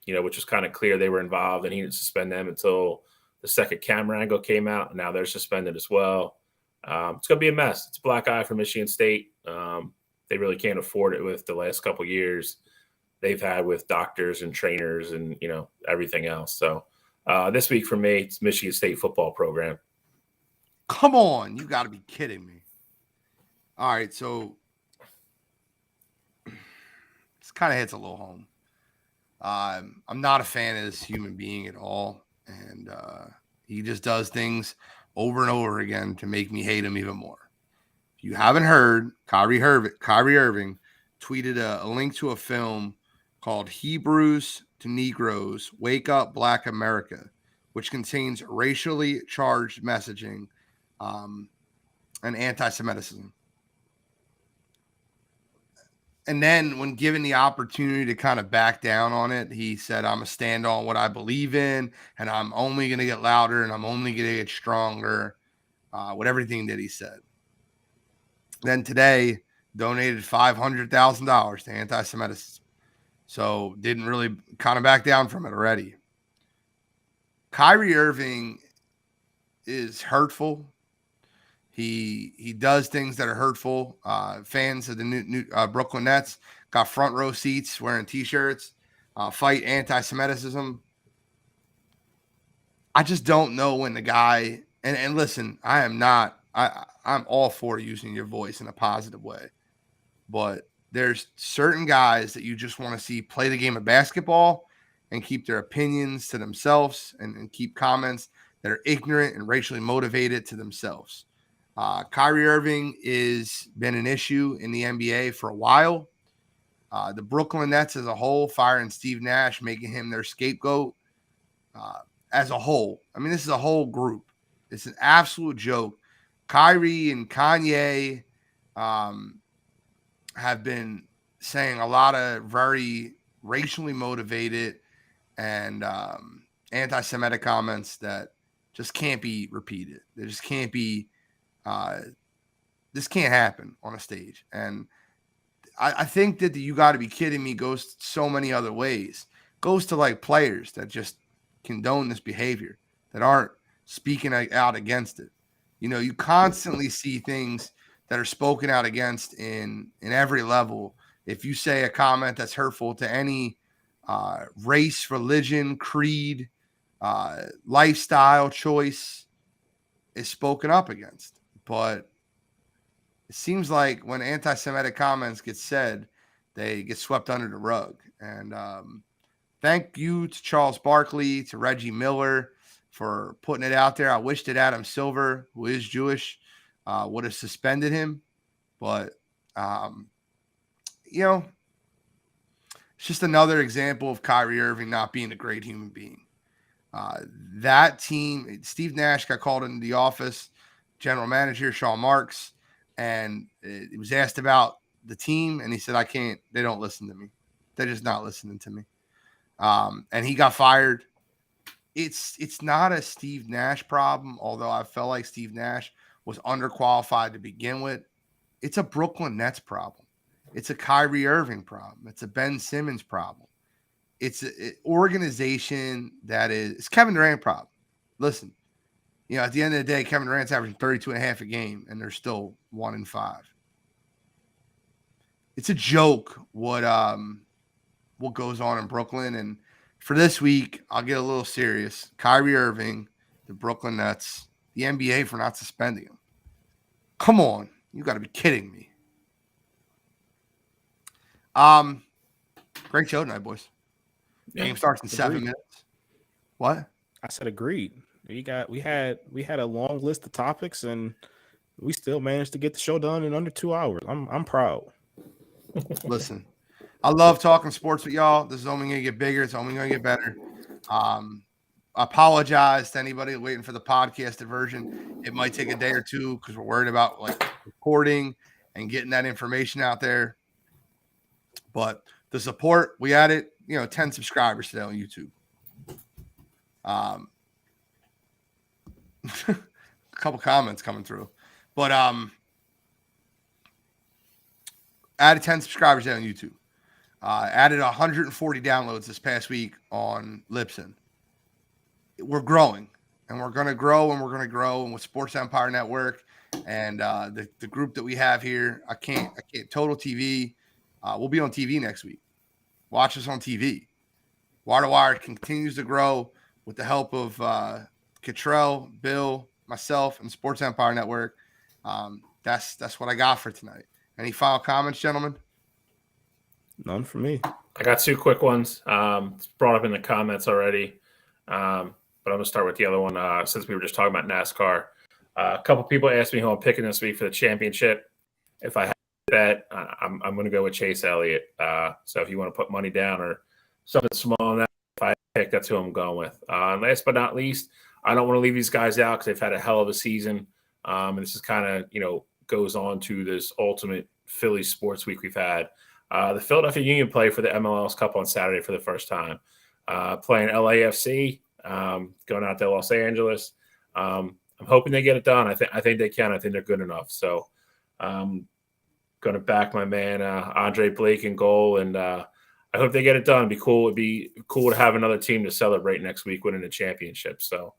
which was kind of clear they were involved, and he didn't suspend them until the second camera angle came out. Now they're suspended as well. It's going to be a mess. It's a black eye for Michigan State. They really can't afford it with the last couple of years they've had with doctors and trainers and, everything else. So this week for me, it's Michigan State football program. Come on. You got to be kidding me. All right. So this kind of hits a little home. I'm not a fan of this human being at all. And he just does things over and over again to make me hate him even more. If you haven't heard, Kyrie Irving tweeted a link to a film called Hebrews to Negroes, Wake Up Black America, which contains racially charged messaging and anti-Semitism. And then when given the opportunity to kind of back down on it, he said, I'm going to stand on what I believe in, and I'm only going to get louder, and I'm only going to get stronger, with everything that he said. Then today, donated $500,000 to anti-Semitism. So didn't really kind of back down from it already. Kyrie Irving is hurtful. He does things that are hurtful. Fans of the new Brooklyn Nets got front row seats wearing T-shirts, fight anti-Semitism. I just don't know when the guy and listen, I'm all for using your voice in a positive way, but there's certain guys that you just want to see play the game of basketball and keep their opinions to themselves and keep comments that are ignorant and racially motivated to themselves. Kyrie Irving is been an issue in the NBA for a while. The Brooklyn Nets as a whole, firing Steve Nash, making him their scapegoat as a whole. I mean, this is a whole group. It's an absolute joke. Kyrie and Kanye have been saying a lot of very racially motivated and anti-Semitic comments that just can't be repeated. They just can't be this can't happen on a stage. And I think that the "you got to be kidding me" goes so many other ways. Goes to like players that just condone this behavior, that aren't speaking out against it. You constantly see things that are spoken out against in every level. If you say a comment that's hurtful to any race, religion, creed, lifestyle choice, is spoken up against. But it seems like when anti-Semitic comments get said, they get swept under the rug. And thank you to Charles Barkley, to Reggie Miller for putting it out there. I wish that Adam Silver, who is Jewish, would have suspended him. But, it's just another example of Kyrie Irving not being a great human being. That team, Steve Nash got called into the office, general manager Sean Marks, and it was asked about the team, and he said, they don't listen to me. They're just not listening to me. And he got fired. It's not a Steve Nash problem, although I felt like Steve Nash was underqualified to begin with. It's a Brooklyn Nets problem. It's a Kyrie Irving problem. It's a Ben Simmons problem. It's an organization it's Kevin Durant problem. Listen, at the end of the day, Kevin Durant's averaging 32.5 a game, and they're still 1-5. It's a joke what goes on in Brooklyn. And for this week, I'll get a little serious. Kyrie Irving, the Brooklyn Nets, the NBA for not suspending him. Come on, you got to be kidding me. Great show tonight, boys. Game starts in 7 minutes. What? I said agreed. We had a long list of topics, and we still managed to get the show done in under 2 hours. I'm proud. Listen, I love talking sports with y'all. This is only going to get bigger. It's only going to get better. I apologize to anybody waiting for the podcasted version. It might take a day or two because we're worried about like recording and getting that information out there. But the support, we added, 10 subscribers today on YouTube. A couple comments coming through, but added 10 subscribers today on YouTube. Added 140 downloads this past week on Libsyn. We're growing, and we're going to grow, and with Sports Empire Network and the group that we have here, I can't Total TV. We'll be on TV next week. Watch us on TV. Wire to Wire continues to grow with the help of Cottrell, Bill, myself, and Sports Empire Network. That's what I got for tonight. Any final comments, gentlemen? None for me. I got two quick ones. It's brought up in the comments already, but I'm going to start with the other one since we were just talking about NASCAR. A couple people asked me who I'm picking this week for the championship. If I had to bet, I'm going to go with Chase Elliott. So if you want to put money down or something small on that, if I pick, that's who I'm going with. And last but not least, I don't want to leave these guys out because they've had a hell of a season. And this is kind of, goes on to this ultimate Philly sports week we've had. The Philadelphia Union play for the MLS Cup on Saturday for the first time. Playing LAFC, going out to Los Angeles. I'm hoping they get it done. I think they can. I think they're good enough. So going to back my man Andre Blake in goal, and I hope they get it done. It'd be cool to have another team to celebrate next week winning the championship. So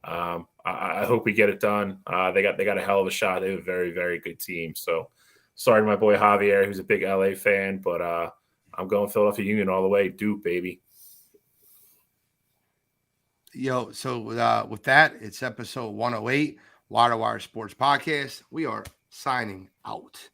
I hope we get it done. They got a hell of a shot. They have a very, very good team. So sorry to my boy Javier, who's a big LA fan, but I'm going Philadelphia Union all the way. Duke, baby. So with that, it's episode 108, Wire to Wire Sports Podcast. We are signing out.